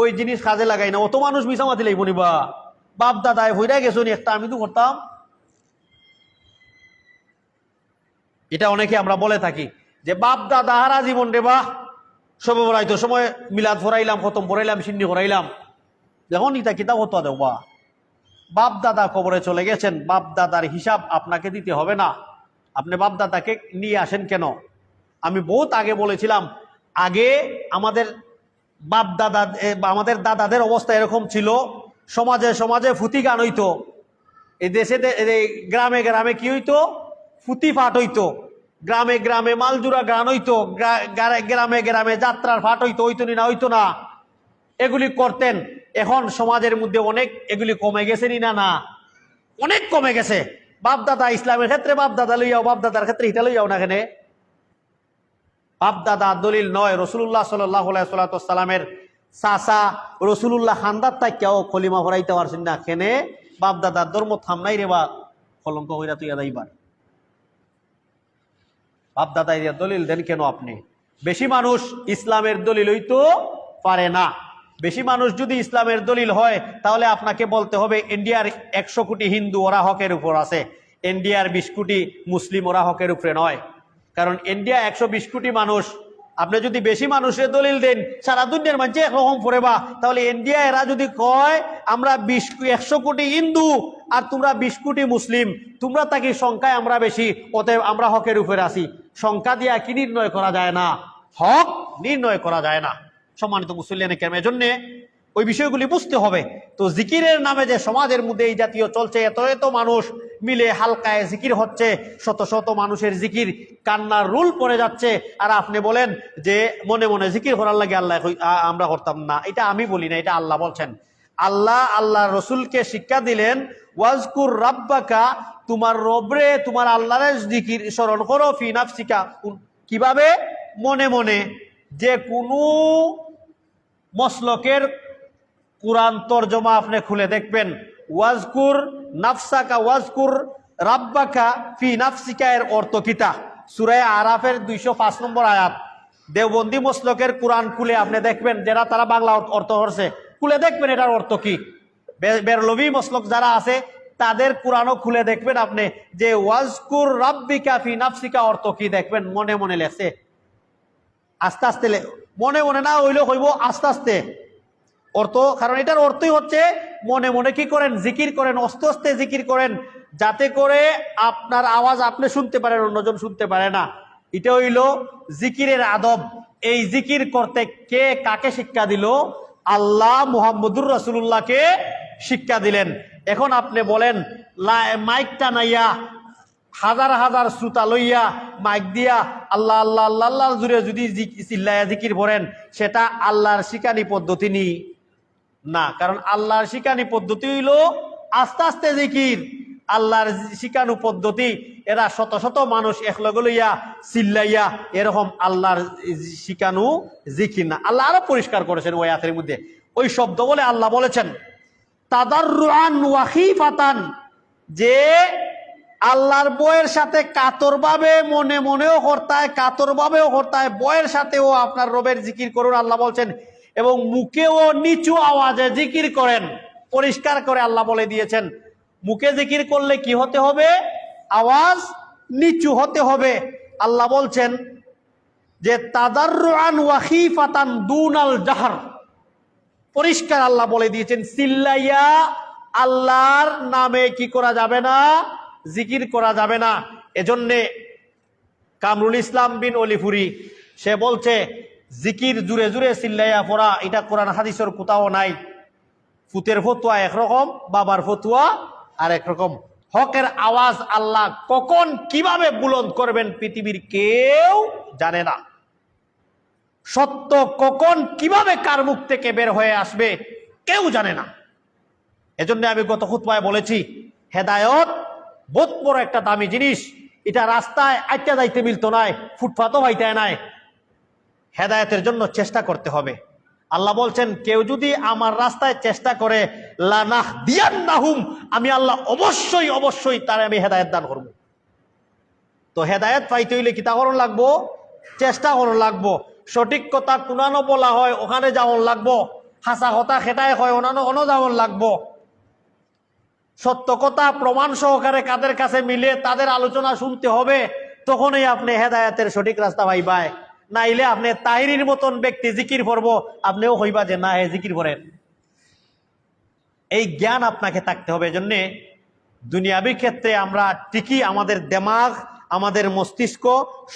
ওই জিনিস কাজে লাগাই না। অত মানুষ মিশামাতি লাগবো নিবা, বাপ দাদায় হইরা গেছো নি একটা, আমি তো করতাম। এটা অনেকে আমরা বলে থাকি যে বাপ দাদা হারা জীবন রে বা সবে বড়াইতো সময় মিলাদ ফরাইলাম, খতম ফরাইলাম, সিন্নি ফরাইলাম, যখন ইটা কিতাব হতো দেবা। বাপ দাদা কবরে চলে গেছেন, বাপ দাদার হিসাব আপনাকে দিতে হবে না। আপনি বাপ দাদাকে নিয়ে আসেন কেন? আমি বহুত আগে বলেছিলাম, আগে আমাদের বাপ দাদা আমাদের দাদাদের অবস্থা এরকম ছিল, সমাজে সমাজে ফুতি গান হইতো, এই দেশে গ্রামে গ্রামে কি হইতো, ফুতি ফাট হইতো, গ্রামে গ্রামে মালজুরা গান হইতো, গ্রামে গ্রামে যাত্রার ফাট হইতো, হইতো না হইতো না, এগুলি করতেন। এখন সমাজের মধ্যে অনেক এগুলি কমে গেছে নি না? না, অনেক কমে গেছে। বাপ দাদা ইসলামের ক্ষেত্রে বাপ দাদা লইয়াও, বাপ দাদার ক্ষেত্রে এটা লইয়াও না। কেন বাপ দাদা দলিল নয়? রসুল্লাহ সাল্লামের চাচা রসুল্লাহ খান্দার তাই কেউ কলিমা ভরাইতে পারছেন না। কেনে বাপ দাদার ধর্ম থামনাই রে বা কলঙ্ক হইরা তুই আদাইবার। বাপ দাদা দলিল দেন কেন আপনি? বেশি মানুষ ইসলামের দলিল হইতো পারে না। বেশি মানুষ যদি ইসলামের দলিল হয় তাহলে আপনাকে বলতে হবে ইন্ডিয়ার 100 কোটি হিন্দু ওরা হকের উপর আছে, ইন্ডিয়ার 20 কোটি মুসলিম ওরা হকের উপরে নয়। কারণ ইন্ডিয়া 120 কোটি মানুষ, আপনি যদি বেশি মানুষের দলিল দেন সারা দুনিয়ার মানুষ একরকম পড়েবা, তাহলে ইন্ডিয়া এরা যদি কয় আমরা 100 কোটি হিন্দু আর তোমরা 20 কোটি মুসলিম, তোমরা তাকে সংখ্যায় আমরা বেশি, অতএব আমরা হকের উপরে আছি। সংখ্যা দিয়া কি নির্ণয় করা যায় না? হক নির্ণয় করা যায় না। সম্মানিত মুসলিম কেরামের জন্য ওই বিষয়গুলি বুঝতে হবে। তো জিকিরের নামে যে সমাজের মধ্যে এই জাতীয় চলছে, এত এত মানুষ মিলে হালকায় জিকির হচ্ছে, শত শত মানুষের জিকির কান্নার রুল পড়ে যাচ্ছে, আর আপনি বলেন যে মনে মনে জিকির করার লাগে আল্লাহ আমরা করতাম না। এটা আমি বলি না, এটা আল্লাহ বলছেন। আল্লাহ রসুলকে শিক্ষা দিলেন, ওয়াজকুর রাব্বাকা, তোমার রবরে তোমার আল্লাহর জিকির স্মরণ করো, ফি নাফসিকা, কিভাবে? মনে মনে। যে কোনো মসলকের কুরআন তরজমা আপনি খুলে দেখবেন, ওয়াজকুর নাফসাকা ওয়াজকুর রাব্বাকা ফি নাফসিকা এর অর্থ কিতা? সূরা আরাফের 205 নম্বর আয়াত। দেওবন্দি মসলকের কুরআন খুলে আপনি দেখবেন, যারা তারা বাংলা অর্থ করছে, খুলে দেখবেন এটার অর্থ কি। বেরলভি মসলক যারা আছে তাদের কুরআনও খুলে দেখবেন আপনি, যে ওয়াজকুর রাব্বিকা ফি নাফসিকা অর্থ কি, দেখবেন মনে মনে লেখছে। আস্তে আস্তে মনে মনে না হইলেও হইব আস্তে আস্তে অর্থ, কারণ এটার অর্থই হচ্ছে মনে মনে কি করেন, জিকির করেন, আস্তে আস্তে জিকির করেন, যাতে করে আপনার আওয়াজ আপনি শুনতে পারেন, অন্যজন শুনতে পারে না। এটা হইল জিকিরের আদব। এই জিকির করতে কে কাকে শিক্ষা দিল? আল্লাহ মুহাম্মদুর রাসূলুল্লাহকে শিক্ষা দিলেন। এখন আপনি বলেন মাইকটা নাইয়া হাজার হাজার শ্রোতা লইয়া মাইক দিয়া আল্লাহ আল্লাহ আল্লাহ আল্লাহ জুড়ে যদি চিল্লায়া জিকির করেন, সেটা আল্লাহর শিকানি পদ্ধতি না। কারণ আল্লাহর শিকানি পদ্ধতি হইল আস্তে আস্তে জিকির। আল্লাহর শিকানু পদ্ধতি এরা শত শত মানুষ একলগে লইয়া চিল্লাইয়া, এরকম আল্লাহর শিকানু জিকির না। আল্লাহ আরো পরিষ্কার করেছেন ওই আয়াতের মধ্যে, ওই শব্দ বলে আল্লাহ বলেছেন তাদাররুআন ওয়া খিফাতান, যে আল্লাহর বয়ের সাথে কাতরভাবে, মনে মনেও করতায়, কাতরভাবেও করতায়, বয়ের সাথেও আপনার রবের জিকির করুন আল্লাহ বলছেন, এবং মুখেও নিচু আওয়াজে জিকির করেন। পরিষ্কার করে আল্লাহ বলে দিয়েছেন মুখে জিকির করলে কি হতে হবে? আওয়াজ নিচু হতে হবে। আল্লাহ বলছেন যে তাদাররুআন ওয়া খিফাতান দুনাল জাহর। পরিষ্কার আল্লাহ বলে দিয়েছেন চিল্লাইয়া আল্লাহর নামে কি করা যাবে না? জিকির করা যাবে না। এজন্যে কামরুল ইসলাম বিন অলিপুরি সে বলছে জিকির জুড়ে জুড়ে চিল্লাইয়া পড়া এটা কোরআন হাদিসের কোথাও নাই। ফুতের ফতুয়া একরকম, বাবার ফতুয়া আর একরকম। হকের আওয়াজ আল্লাহ কখন কিভাবে বুলন্দ করবেন পৃথিবীর কেউ জানে না। সত্য কখন কিভাবে কার মুখ থেকে বের হয়ে আসবে কেউ জানে না। এজন্য আমি গত খুতবায় বলেছি, হেদায়ত বহুত বড় একটা দামি জিনিস। এটা রাস্তায় আইটা যাইতে মিলতো নাই, ফুটপাতও হইতে নাই। হেদায়তের জন্য চেষ্টা করতে হবে। আল্লাহ বলছেন কেউ যদি আমার রাস্তায় চেষ্টা করে লানাহদিয়ান্নাহুম, আমি আল্লাহ অবশ্যই অবশ্যই তার আমি হেদায়েত দান করব। তো হেদায়েত পাইতে হইলে কিতা করণ লাগবো? চেষ্টা করণ লাগবো। সঠিক কথা কোনানো বলা হয় ওখানে যাওয়ান লাগবো, হাসা কথা খেটায় হয় অন্য যাওয়ান লাগবো। সত্য কথা প্রমাণ সহকারে কাদের কাছে মিলে তাদের আলোচনা শুনতে হবে, তখনই আপনি হেদায়েতের সঠিক রাস্তা পাইবাই। নাইলে আপনি তাহিরির মতন ব্যক্তি জিকির করবো, আপনিও হইবা যে না হে জিকির করেন। এই জ্ঞান আপনাকে থাকতে হবে। এজন্য দুনিয়াবী ক্ষেত্রে আমরা ঠিকই আমাদের দিমাগ, আমাদের মস্তিষ্ক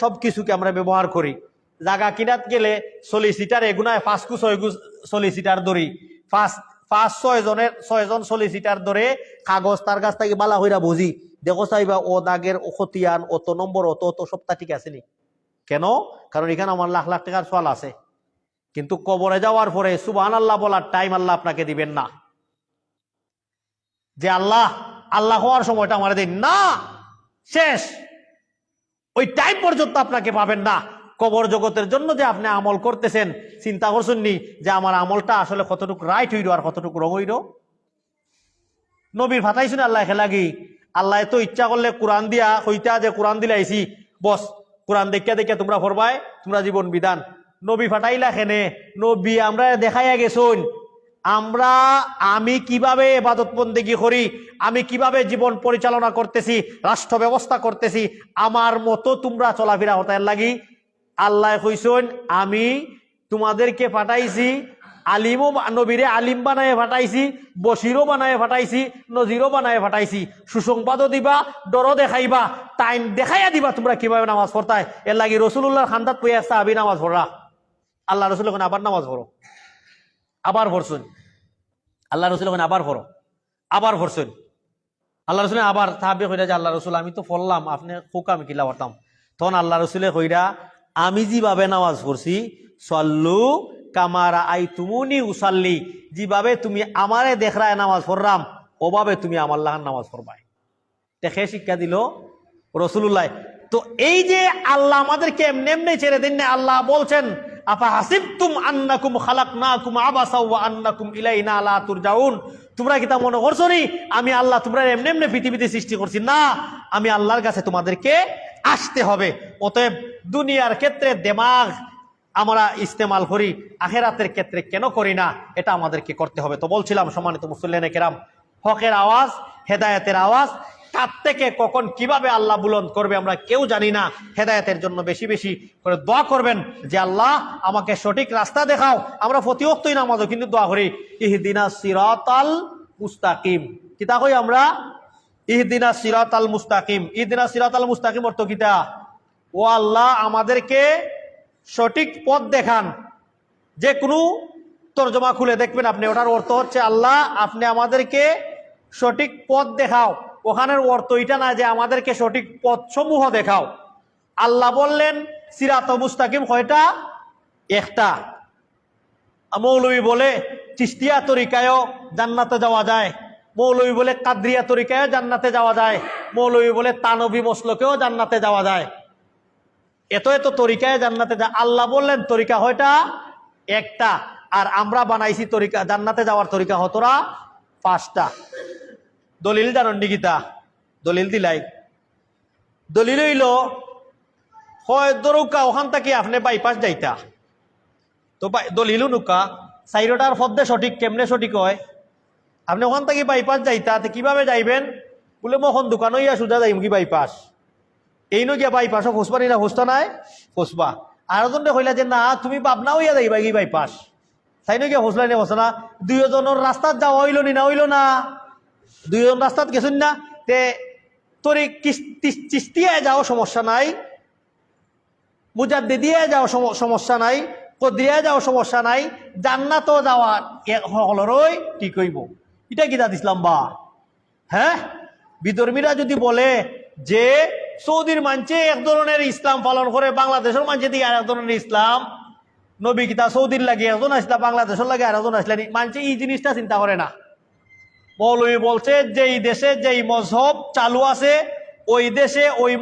সবকিছুকে আমরা ব্যবহার করি। জায়গা কিনাত গেলে সলিসিটার এগুনায় 5 সলিসিটার ধরি, 5-6 জন সলিসিটার ধরে কাগজ তার কাছ থেকে বালা হইরা বুঝি, দেখো চাইবা ও দাগের ও খতিয়ান অত নম্বর অত সবটা ঠিক আছে নি। কেন? কারণ এখানে আমার লাখ লাখ টাকার সোয়াল আছে। কিন্তু কবরে যাওয়ার পরে সুবহানাল্লাহ বলার টাইম আল্লাহ আপনাকে দিবেন না, যে আল্লাহ আল্লাহ হওয়ার সময়টা আমার দিন না, শেষ। ওই টাইম পর্যন্ত আপনাকে পাবেন না। কবর জগতের জন্য যে আপনি আমল করতেছেন, চিন্তা করছেন নি যে আমার আমলটা আসলে কতটুকু রাইট হইল আর কতটুকু রং হইল? নবীর ফাটাইছেন আল্লাহ খেলাগি। আল্লাহ তো ইচ্ছা করলে কোরআন দিয়া হইতা যে কোরআন দিলে আইসি বস, কোরআন দেখিয়া দেখিয়া তোমরা পড়বাই, তোমরা জীবন বিধান। নবী ফাটাইলা খেনে? নবী আমরা দেখাইয়া গেছুন আমি কিভাবে ইবাদত বন্দেগী করি, আমি কিভাবে জীবন পরিচালনা করতেছি, রাষ্ট্র ব্যবস্থা করতেছি, আমার মতো তোমরা চলাফেরা হতে লাগি। আল্লাহ কইছেন আমি তোমাদেরকে পাঠাইছি, আলিমও নবীরে আলিম বানায় পাঠাইছি, বশিরও বানায় পাঠাইছি, নজিরও বানায় পাঠাইছি। সুসংবাদও দিবা, ডরও দেখাইবা, টাইম দেখাইয়া দিবা তোমরা কিভাবে নামাজ পড়তায়। এর লাগি রসুল্লাহর খান্দাত পইয়া সাহাবী নামাজ পড়া। আল্লাহ রসুল ওখানে আবার নামাজ পড়ো, আবার পড়ছুন। আল্লাহ রসুল ওখানে আবার পড়ো, আবার পড়ছুন। আল্লাহ রসুল আবার সাহাবী কইরা যে আল্লাহ রসুল আমি তো পড়লাম, আপনি হোক আমি কিলা পড়তাম। তখন আল্লাহ রসুলে কইরা আমি যেভাবে নামাজ পড়ছি, সল্লু কামারা আই তুমুনি উসাল্লি, যেভাবে তুমি আমারে দেখরায় নামাজ পড়লাম ওভাবে তুমি আমার লাহান নামাজ পড়বাই। দেখে শিক্ষা দিল রসুল্লাহ। তো এই যে আল্লাহ আমাদেরকে এমনি এমনি ছেড়ে দেন না। আল্লাহ বলছেন আফা হাসিবতুম আন্নাকুম খালাকনাকুম আবাসা ওয়া আন্নাকুম ইলাইনা লা তুরজাউন, তোমরা কি তা মনে করছো নি আমি আল্লাহ তোমরা এমনি এমনি পৃথিবীতে সৃষ্টি করছি? না, আমি আল্লাহর কাছে তোমাদেরকে আসতে হবে। অতএব দুনিয়ার ক্ষেত্রে দিমাগ আমরা ইস্তেমাল করি, আখেরাতের ক্ষেত্রে কেন করি না? এটা আমাদেরকে করতে হবে। তো বলছিলাম সম্মানিত মুসল্লিয়ানে কেরাম, হকের আওয়াজ, হেদায়েতের আওয়াজ কার থেকে কখন কিভাবে আল্লাহ বুলন্দ করবে আমরা কেউ জানি না। হেদায়েতের জন্য বেশি বেশি করে দোয়া করবেন যে আল্লাহ আমাকে সঠিক রাস্তা দেখাও। আমরা প্রতি ওয়াক্তই নামাজও কিন্তু দোয়া করি ইহদিনাস সিরাতাল মুস্তাকিম। কিতা কই আমরা? ইহদিনাস সিরাতাল মুস্তাকিম। ইহদিনাস সিরাতাল মুস্তাকিম অর্থ কিতা? ও আল্লাহ আমাদেরকে সঠিক পথ দেখান। যে কোনো তরজমা খুলে দেখবেন আপনি, ওটার অর্থ হচ্ছে আল্লাহ আপনি আমাদেরকে সঠিক পথ দেখাও। ওখানের অর্থ এটা না যে আমাদেরকে সঠিক পথ সমূহ দেখাও। আল্লাহ বললেন সিরাত মুস্তাকিম কয়টা? একটা। মৌলবী বলে চিশতিয়া তরিকায়ও জান্নাতে যাওয়া যায়, মৌলবী বলে কাদরিয়া তরিকায়ও জান্নাতে যাওয়া যায়, মৌলবী বলে তানবী মসলকেও জান্নাতে যাওয়া যায়। এত এত তরিকায় জান্নাতে যা। আল্লাহ বললেন তরিকা হয়টা? একটা। আর আমরা বানাইছি তরিকা, জান্নাতে যাওয়ার তরিকা হতরা 5টা। দলিল জানেন নিকিতা? দলিল দিলাই। দলিল হইল হয় দরুকা ওখান থেকে আপনি বাইপাস যাইতা, তো দলিলও নুকা 4টার পথে সঠিক। কেমনে সঠিক হয়? আপনি ওখান থেকে বাইপাস যাইতা, কিভাবে যাইবেন? বলে মখন দোকান হইয়া সোজা যাইম কি বাইপাস, এই নগিয়া বাইপাসও ফুসবানি না, ফুসতা নাই ফুসবা। আর জন কইলা যে না তুমি পাবনা হইয়া যাইবা কি বাইপাস, তাই নগিয়া ফুসলাই না ফুসা না। দুইজনের রাস্তাত যাওয়া হইল নি না? হইল না। দুইজন রাস্তাত গেছেন না, তে তরি চিস্তিয়া যাও সমস্যা নাই, মুজাদ্দি দিয়ে যাও সমস্যা নাই, কদরিয়া যাও সমস্যা নাই, জান্নাতও যাওয়া সকলেরই ঠিক হইব। এটা কি দাদ ইসলাম বা? হ্যাঁ, বিধর্মীরা যদি বলে যে সৌদির মানছে এক ধরনের ইসলাম পালন করে, বাংলাদেশের মানছে দিকে আর এক ধরনের ইসলাম, নবী কিতা সৌদির লাগে একজন আসলা, বাংলাদেশের লাগে আর একজন আসলেন, মানছে এই জিনিসটা চিন্তা করে না। মৌলবী বলছে যেই দেশে যেই মজহব চালু আছে ওই দেশে ওই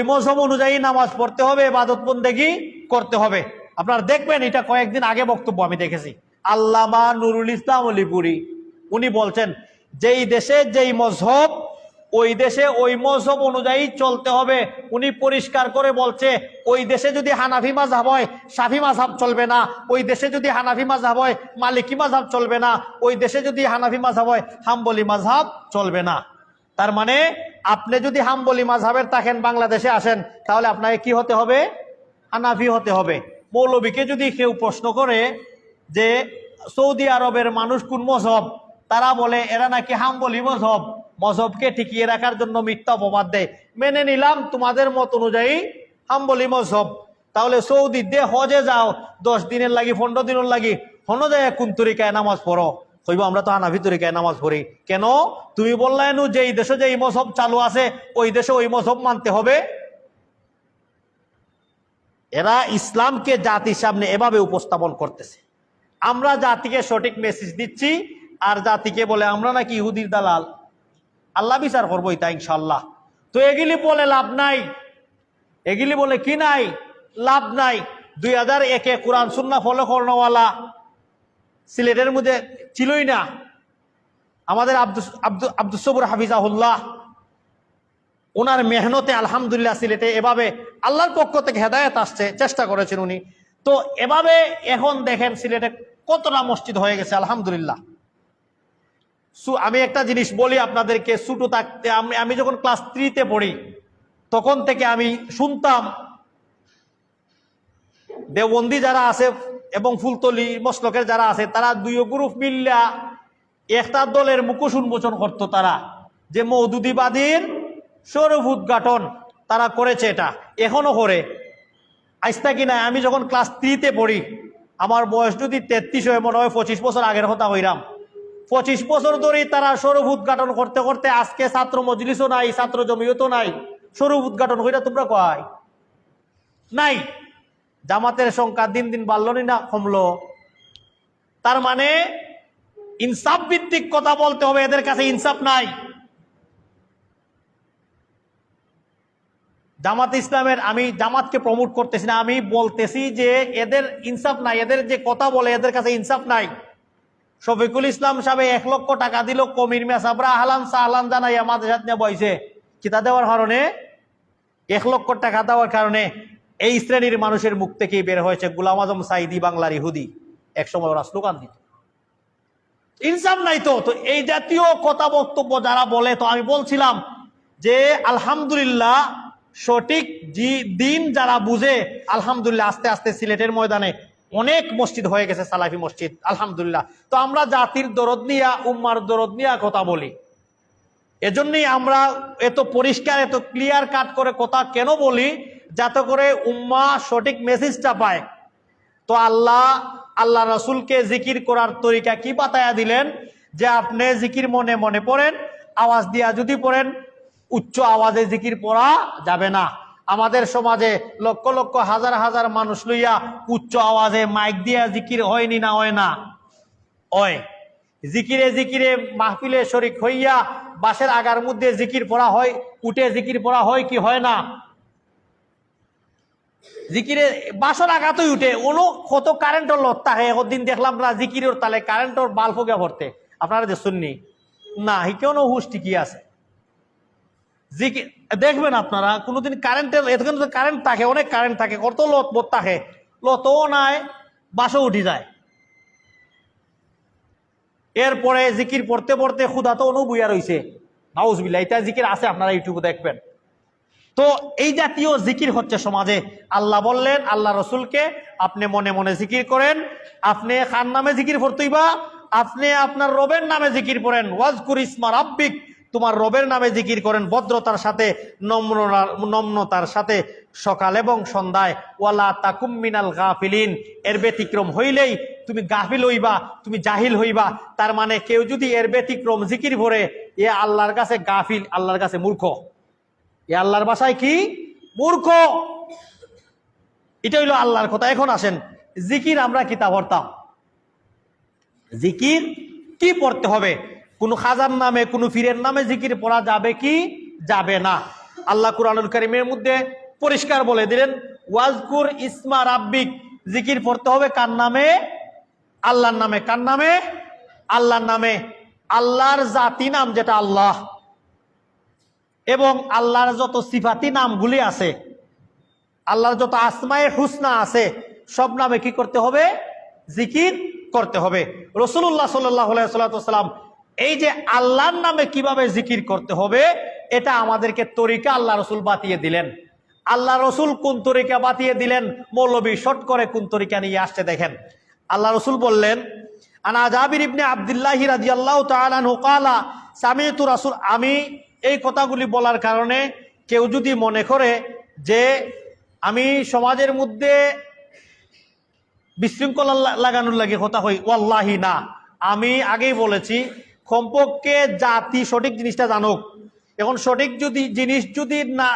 মজহব অনুযায়ী নামাজ পড়তে হবে, ইবাদত বন্দেগী করতে হবে। আপনারা দেখবেন, এটা কয়েকদিন আগে বক্তব্য আমি দেখেছি, আল্লামা নুরুল ইসলাম অলিপুরি উনি বলছেন যেই দেশে যেই মজহব ওই দেশে ওই মজহব অনুযায়ী চলতে হবে। উনি পরিষ্কার করে বলছে ওই দেশে যদি হানাফি মাযহাব হয় শাফি মাযহাব চলবে না, ওই দেশে যদি হানাফি মাযহাব হয় মালিকি মাযহাব চলবে না, ওই দেশে যদি হানাফি মাযহাব হয় হাম্বলি মাযহাব চলবে না। তার মানে আপনি যদি হাম্বলি মাযহাবের থাকেন বাংলাদেশে আসেন, তাহলে আপনাকে কি হতে হবে? হানাফি হতে হবে। মৌলবীকে যদি কেউ প্রশ্ন করে যে সৌদি আরবের মানুষ কোন মজহব, তারা বলে এরা নাকি হাম্বলি মজহব, মজহবকে টিকিয়ে রাখার জন্য মিথ্যা অপবাদ দেয়। মেনে নিলাম তোমাদের মত অনুযায়ী হাম্বলি মজহব, তাহলে সৌদি দে হজে যাও 10 দিনের লাগি 15 দিনের লাগি, হনো যায় কোন তরিকায় নামাজ পড়ো, কইব আমরা তো হানাফি তরিকায় নামাজ পড়ি। কেন? তুমি বললে যে এই দেশে যে এই মজহব চালু আছে ওই দেশে ওই মজহব মানতে হবে। এরা ইসলামকে জাতির সামনে এভাবে উপস্থাপন করতেছে। আমরা জাতিকে সঠিক মেসেজ দিচ্ছি আর জাতিকে বলে আমরা নাকি ইহুদির দালাল। আল্লাহ বিচার করবো এটা ইনশাল্লাহ। তো এগুলি বলে লাভ নাই, এগুলি বলে কি নাই লাভ নাই। 2001-এ কোরআন সুন্নাহ ফলো করনেওয়ালা সিলেটের মধ্যে ছিলই না, আমাদের আব্দুস সবুর হাফিজাহুল্লাহ, ওনার মেহনতে আলহামদুলিল্লাহ সিলেটে এভাবে আল্লাহর পক্ষ থেকে হেদায়েত আসছে, চেষ্টা করেছেন উনি। তো এভাবে এখন দেখেন সিলেটে কতটা মসজিদ হয়ে গেছে আলহামদুলিল্লাহ। আমি একটা জিনিস বলি আপনাদেরকে, ছোটো থাকতে আমি যখন ক্লাস 3-তে পড়ি তখন থেকে আমি শুনতাম দেওবন্দি যারা আছে এবং ফুলতলি মসলকের যারা আছে তারা 2 গ্রুপ মিল্লা একটা দলের মুখোশ উন্মোচন করতো, তারা যে মওদুদিবাদীর স্বরূপ উদ্ঘাটন তারা করেছে, এটা এখনো করে। আইস্তা কিনা আমি যখন ক্লাস 3-তে পড়ি, আমার বয়স যদি 33 হয়, মনে হয় 25 বছর আগের কথা হইরাম। 25 বছর ধরে তারা স্বরূপ উদ্ঘাটন করতে করতে আজকে ছাত্র মজলিসও নাই, ছাত্র জমিয়তও নাই, স্বরূপ উদ্ঘাটন হইরা তোমরা কয় নাই। জামাতের সংখ্যা দিন দিন বাড়ল না কমলো? তার মানে ইনসাফ ভিত্তিক কথা বলতে হবে, এদের কাছে ইনসাফ নাই। জামাত ইসলামের, আমি জামাতকে প্রমোট করতেছি না, আমি বলতেছি যে এদের ইনসাফ নাই, এদের যে কথা বলে এদের কাছে ইনসাফ নাই। শফিকুল ইসলাম সাহেব 1 লক্ষ টাকা দিল কমির মেসাবরা আহলান সাহলান জানাই আমাদের সাথে বইছে, কিতা দেওয়ার কারণে 1 লক্ষ টাকা দেওয়ার কারণে এই শ্রেণীর মানুষের মুখ থেকেই বের হয়েছে গোলাম আজম সাইদি বাংলার ইহুদি, একসময় ওরা স্লোগান দিত। ইনসাফ নাই তো এই জাতীয় কথা বক্তব্য যারা বলে, তো আমি বলছিলাম যে আলহামদুলিল্লাহ সঠিক দিন যারা বুঝে, আলহামদুলিল্লাহ আস্তে আস্তে সিলেটের ময়দানে অনেক মসজিদ হয়ে গেছে সালাফি মসজিদ আলহামদুলিল্লাহ। তো আমরা জাতির দরদ নিয়া, উম্মার দরদ নিয়া কথা বলি, এজন্যই আমরা এত পরিষ্কার এত ক্লিয়ার কাট করে কথা কেন বলি, যাতে করে উম্মা সঠিক মেসেজটা পায়। তো আল্লাহ রসুলকে জিকির করার তরিকা কি বাতায়া দিলেন, যে আপনি জিকির মনে মনে পড়েন, আওয়াজ দিয়া যদি পড়েন, উচ্চ আওয়াজে জিকির পড়া যাবে না। আমাদের সমাজে লক্ষ লক্ষ হাজার হাজার মানুষ লইয়া উচ্চ আওয়াজে মাইক দিয়া জিকির হয়নি না? হয় না? হয়। জিকিরে জিকিরে মাহফিলে শরিক হইয়া বাসের আগার মধ্যে জিকির পড়া হয়, উঠে জিকির পড়া হয় কি হয় না? জিকিরে বাসর আঘাতই উঠে ওনো কত কারেন্টর লত্তা হয়। একদিন দেখলাম না জিকিরের তালে কারেন্টর বাল্ব গিয়া ভরতে, আপনারা যে শুননি না, কেন হুশ ঠিকই আছে। জিকির দেখবেন আপনারা কোনোদিন কারেন্টের, এতক্ষণ কারেন্ট থাকে, অনেক কারেন্ট থাকে, কত লত বোধ থাকে, লতও নাই, বাসও উঠি যায়। এরপরে জিকির পড়তে পড়তে ক্ষুধা তো অনুবইয়া রয়েছে, নাউজুবিল্লাহ, এটা জিকির আছে, আপনারা ইউটিউবে দেখবেন। তো এই জাতীয় জিকির হচ্ছে সমাজে। আল্লাহ বললেন আল্লাহ রসুলকে আপনি মনে মনে জিকির করেন, আপনি খান নামে জিকির পড়তেইবা, আপনি আপনার রবের নামে জিকির পড়েন। ওয়াজকুর ইসমা রাব্বিক, তোমার রবের নামে জিকির করেন ভদ্রতার সাথে, নম্রতার সাথে, সকাল এবং সন্ধ্যায়। ওয়ালা তাকুম মিনাল গাফিলিন, এর ব্যতিক্রম হইলেই তুমি গাফিল হইবা, তুমি জাহিল হইবা। তার মানে কেউ যদি এর ব্যতিক্রম জিকির ভরে, এ আল্লাহর কাছে গাফিল, আল্লাহর কাছে মূর্খ। এ আল্লাহর ভাষায় কি? মূর্খ। এটা হইল আল্লাহর কথা। এখন আসেন জিকির আমরা কিতা পড়তাম, জিকির কি পড়তে হবে? কোন খাজার নামে, কোন পীরের নামে জিকির পড়া যাবে কি যাবে না? আল্লাহ কুরআনুল কারীমের মধ্যে পরিষ্কার বলে দিলেন, ওয়াজকুর ইসমা রাব্বিক, জিকির পড়তে হবে কার নামে? আল্লাহর নামে। কার নামে? আল্লাহর নামে। আল্লাহর জাতি নাম যেটা আল্লাহ, এবং আল্লাহর যত সিফাতি নামগুলি আছে, আল্লাহর যত আসমায়ে হুসনা আছে, সব নামে কি করতে হবে? জিকির করতে হবে। রাসূলুল্লাহ সাল্লাল্লাহু আলাইহি ওয়াসাল্লাম এই যে আল্লাহর নামে কিভাবে জিকির করতে হবে, এটা আমাদেরকে তরিকা আল্লাহ রসুল বাতিয়ে দিলেন। আল্লাহ রসুল কোন তরিকা বাতিয়ে দিলেন, মৌলবী শর্ট করে কোন তরিকা নিয়ে আসছে দেখেন। আল্লাহ রসুল বললেন, আনা জাবির ইবনে আব্দুল্লাহ রাদিয়াল্লাহু তাআলা আনহু ক্বালা সামি'তু রাসূল। আমি এই কথাগুলি বলার কারণে কেউ যদি মনে করে যে আমি সমাজের মধ্যে বিশৃঙ্খলা লাগানোর লাগে কথা হই, ওয়াল্লাহি না। আমি আগেই বলেছি, কমপক্ষে জাতি সঠিক জিনিসটা জানুক। এখন সঠিক জিনিস যদি না,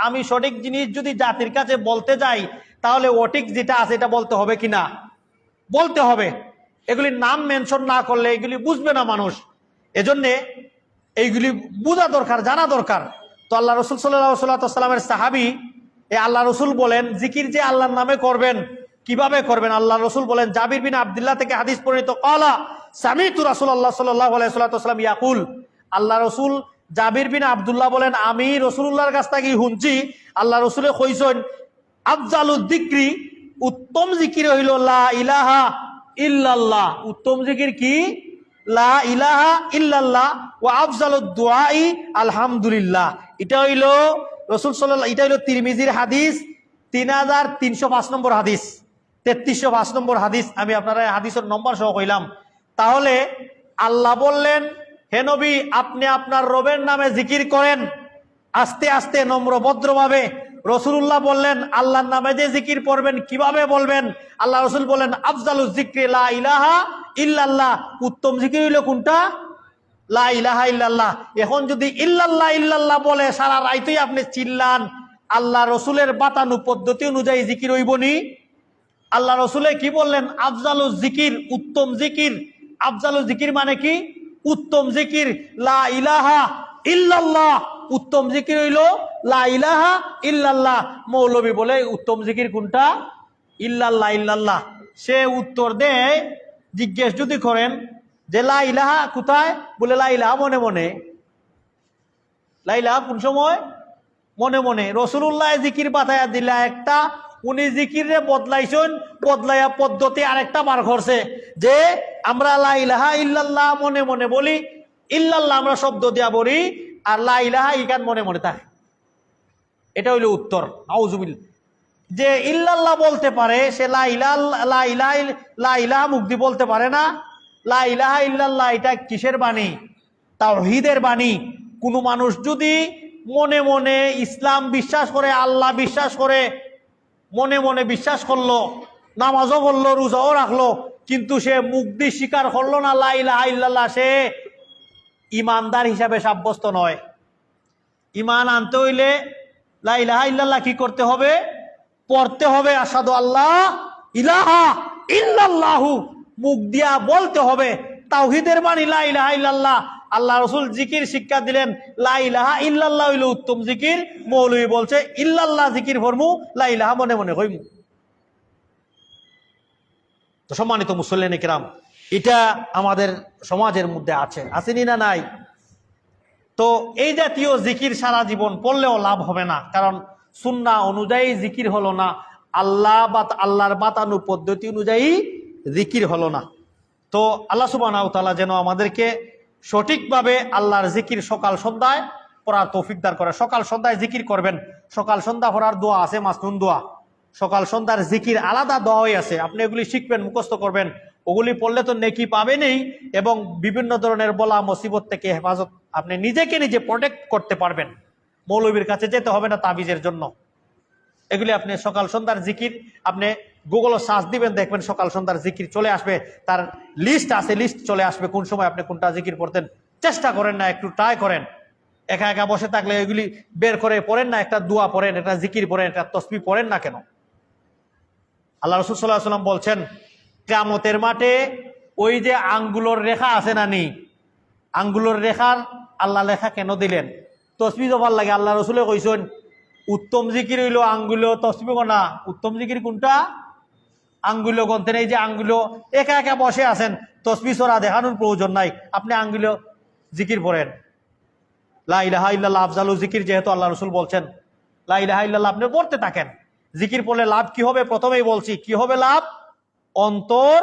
আমি সঠিক জিনিস যদি জাতির কাছে বলতে যাই, তাহলে অঠিক যেটা আছে এটা বলতে হবে কিনা? বলতে হবে। এগুলি নাম মেনশন না করলে এগুলি বুঝবে না মানুষ। এজন্যে এইগুলি বোঝা দরকার, জানা দরকার। তো আল্লাহ রসুল সাল্লাল্লাহু আলাইহি ওয়াসাল্লামের সাহাবী আল্লাহ রসুল বলেন, জিকির যে আল্লাহর নামে করবেন, কিভাবে করবেন? আল্লাহ রসুল বলেন, জাবির বিন আব্দুল্লাহ থেকে হাদিস পরিণত, ক্বালা সামি'তু রাসূলুল্লাহ সাল্লাল্লাহু আলাইহি ওয়াসাল্লাম ইয়াকুল। আল্লাহ রসুল জাবির বিন আব্দুল্লাহ বলেন, আমি রসুলুল্লাহর কাছ থেকে শুনছি, আল্লাহ রসুলে কইছেন, আফজালুদ যিকরি, উত্তম জিকির হইল লা ইলাহা ইল্লাল্লাহ। উত্তম জিকির কি? লা ইলাহা ইল্লাল্লাহ। ওয়া আফজালুদ দুআই আলহামদুলিল্লাহ। এটা হইল রাসূল সাল্লাল্লাহু, এটা হইল তিরমিজির হাদিস 3305 নম্বর হাদিস, 3305 নম্বর হাদিস। আমি আপনারা হাদিসের নম্বর সহ কইলাম। তাহলে আল্লাহ বললেন, হে নবী, আপনি আপনার রবের নামে জিকির করেন আস্তে আস্তে, নম্র ভদ্রভাবে। রসুল্লাহ বললেন, আল্লাহর নামে যে জিকির পড়বেন কিভাবে বলবেন? আল্লাহ রসুল বলেন, আফজালুজ যিকরি লা ইলাহা ইল্লাল্লাহ। উত্তম জিকির হইল কোনটা? লা ইলাহা ইল্লাল্লাহ। এখন যদি ইল্লাল্লাহ ইল্লাল্লাহ বলে সারা রাইতেই আপনি চিল্লান, আল্লাহ রসুলের বাতানু পদ্ধতি অনুযায়ী জিকির হইবনি? আল্লাহ রসুলে কি বললেন? আফজালুজ যিকির, উত্তম জিকির। আফজালুজ যিকির মানে কি? উত্তম জিকির লা ইলাহা ইল্লাল্লাহ। উত্তম জিকির হইল লা ইলাহা ইল্লাল্লাহ। মৌলবী বলে উত্তম জিকির কোনটা? ইল্লাল্লাহ ইল্লাল্লাহ। সে উত্তর দেয়, জিজ্ঞেস যদি করেন যে লা ইলাহা কোথায়, বলে লা ইলাহা মনে মনে। লা ইলাহা কোন সময়? মনে মনে। রসুল্লাহ জিকির বাতায়া দিলা একটা, উনি জিকিরে বদলাইছেন, বদলাইয়া পদ্ধতি আরেকটা বার করছে, যে আমরা লা ইলাহা ইল্লাল্লাহ মনে মনে বলি, ইল্লাল্লাহ আমরা শব্দ দিয়া বলি, আর লা ইলাহা ইকান মনে মনে থাকে। এটা হইল উত্তর। আউযুবিল্লাহ। যে ইল্লাল্লাহ বলতে পারে সে লা ইলাহা মুক্তি বলতে পারে না। লা ইলাহা ইল্লাল্লাহ এটা কিসের বাণী? তাওহীদের বাণী। কোনো মানুষ যদি মনে মনে ইসলাম বিশ্বাস করে, আল্লাহ বিশ্বাস করে, মনে মনে বিশ্বাস করলো, নামাজও পড়লো, রোজাও রাখলো, কিন্তু সে মুখ দিয়ে স্বীকার করলো না লা ইলাহা ইল্লাল্লাহ, সে ইমানদার হিসাবে সাব্যস্ত নয়। ইমান আনতে হইলে লা ইলাহা ইল্লাল্লাহ কি করতে হবে? পড়তে হবে। আশহাদু আল্লাহ ইলাহা ইল্লাল্লাহু, মুখ দিয়া বলতে হবে। তাওহীদের বাণী লা ইলাহা ইল্লাল্লাহ। আল্লাহ রসুল জিকির শিক্ষা দিলেন, লা ইলাহা ইল্লাল্লাহ হইল উত্তম জিকির। মৌলবী বলছে ইল্লাল্লাহ জিকির ফরমু, লা ইলাহা মনে মনে হইমু। তো সম্মানিত মুসল্লিন কিরাম, এটা আমাদের সমাজের মধ্যে আছে, আসেনি না নাই? তো এই জাতীয় জিকির সারা জীবন পড়লেও লাভ হবে না, কারণ সুন্নাহ অনুযায়ী জিকির হলো না, আল্লাহর বাতানু পদ্ধতি অনুযায়ী জিকির হলো না। তো আল্লাহ সুবহানাহু ওয়া তাআলা যেন আমাদেরকে সঠিকভাবে আল্লাহর জিকির সকাল সন্ধ্যায় পড়ার তৌফিক দান করে। সকাল সন্ধ্যায় জিকির করবেন। সকাল সন্ধ্যা পড়ার দোয়া আছে, মাসনুন দোয়া। সকাল সন্ধ্যার জিকির আলাদা দোয়াই আছে, আপনি এগুলি শিখবেন, মুখস্থ করবেন। ওগুলি পড়লে তো নেকি পাবেনই, এবং বিভিন্ন ধরনের বলা মুসিবত থেকে হেফাজত, আপনি নিজেকে নিজে প্রোটেক্ট করতে পারবেন। মৌলবীর কাছে যেতে হবে না তাবিজের জন্য। এগুলি আপনি সকাল সন্ধ্যার জিকির, আপনি গুগলে সার্চ দিবেন, দেখবেন সকাল সন্ধ্যার জিকির চলে আসবে, তার লিস্ট আছে, লিস্ট চলে আসবে কোন সময় আপনি কোনটা জিকির পড়তেন। চেষ্টা করেন না, একটু ট্রাই করেন। একা একা বসে থাকলে এগুলি বের করে পড়েন না, একটা দোয়া পড়েন, একটা জিকির পড়েন, একটা তসবিহ পড়েন না কেন? আল্লাহ রাসূল সাল্লাল্লাহু আলাইহি ওয়াসাল্লাম বলছেন, কিয়ামতের মাঠে ওই যে আঙ্গুলের রেখা আছে না নি, আঙ্গুলের রেখার আল্লাহ লেখা কেন দিলেন? তসবিহ জবার লাগে। আল্লাহ রসুলে কইছেন উত্তম জিকির হইল আঙ্গুল তসবিহ না। উত্তম জিকির কোনটা? আঙ্গুলো গন্তেন, এই যে আঙ্গুলো একা একা বসে আছেন, তসবিহ সূরা দেখানোর প্রয়োজন নাই, আপনি আঙ্গুলো জিকির পড়েন। লা ইলাহা ইল্লাল্লাহ আফজালু জিকির, যেহেতু আল্লাহ রাসূল বলছেন লা ইলাহা ইল্লাল্লাহ, আপনি পড়তে থাকেন। জিকির পড়লে লাভ কি হবে? প্রথমেই বলছি কি হবে লাভ। অন্তর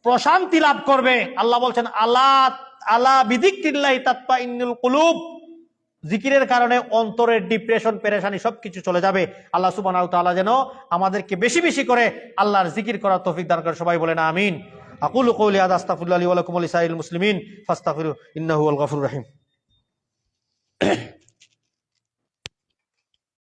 প্রশান্তি লাভ করবে। আল্লাহ বলছেন আলা আলা বিযিকরিল্লাহি তাতমাইন্নুল কুলুব, জিকিরের কারণে অন্তরের ডিপ্রেশন, পেরেশানি সবকিছু চলে যাবে। আল্লাহ সুবহানাহু ওয়া তাআলা যেন আমাদেরকে বেশি বেশি করে আল্লাহর জিকির করার তৌফিক দান করে। সবাই বলেন আমিন। আকুলু কওলি হাযা আস্তাগফিরুল্লাহ লি ওয়া লাকুম ওয়া লিসাইরিল মুসলিমিন ফাস্তাগফিরু ইন্নাহু হুয়াল গফুরুর রহিম।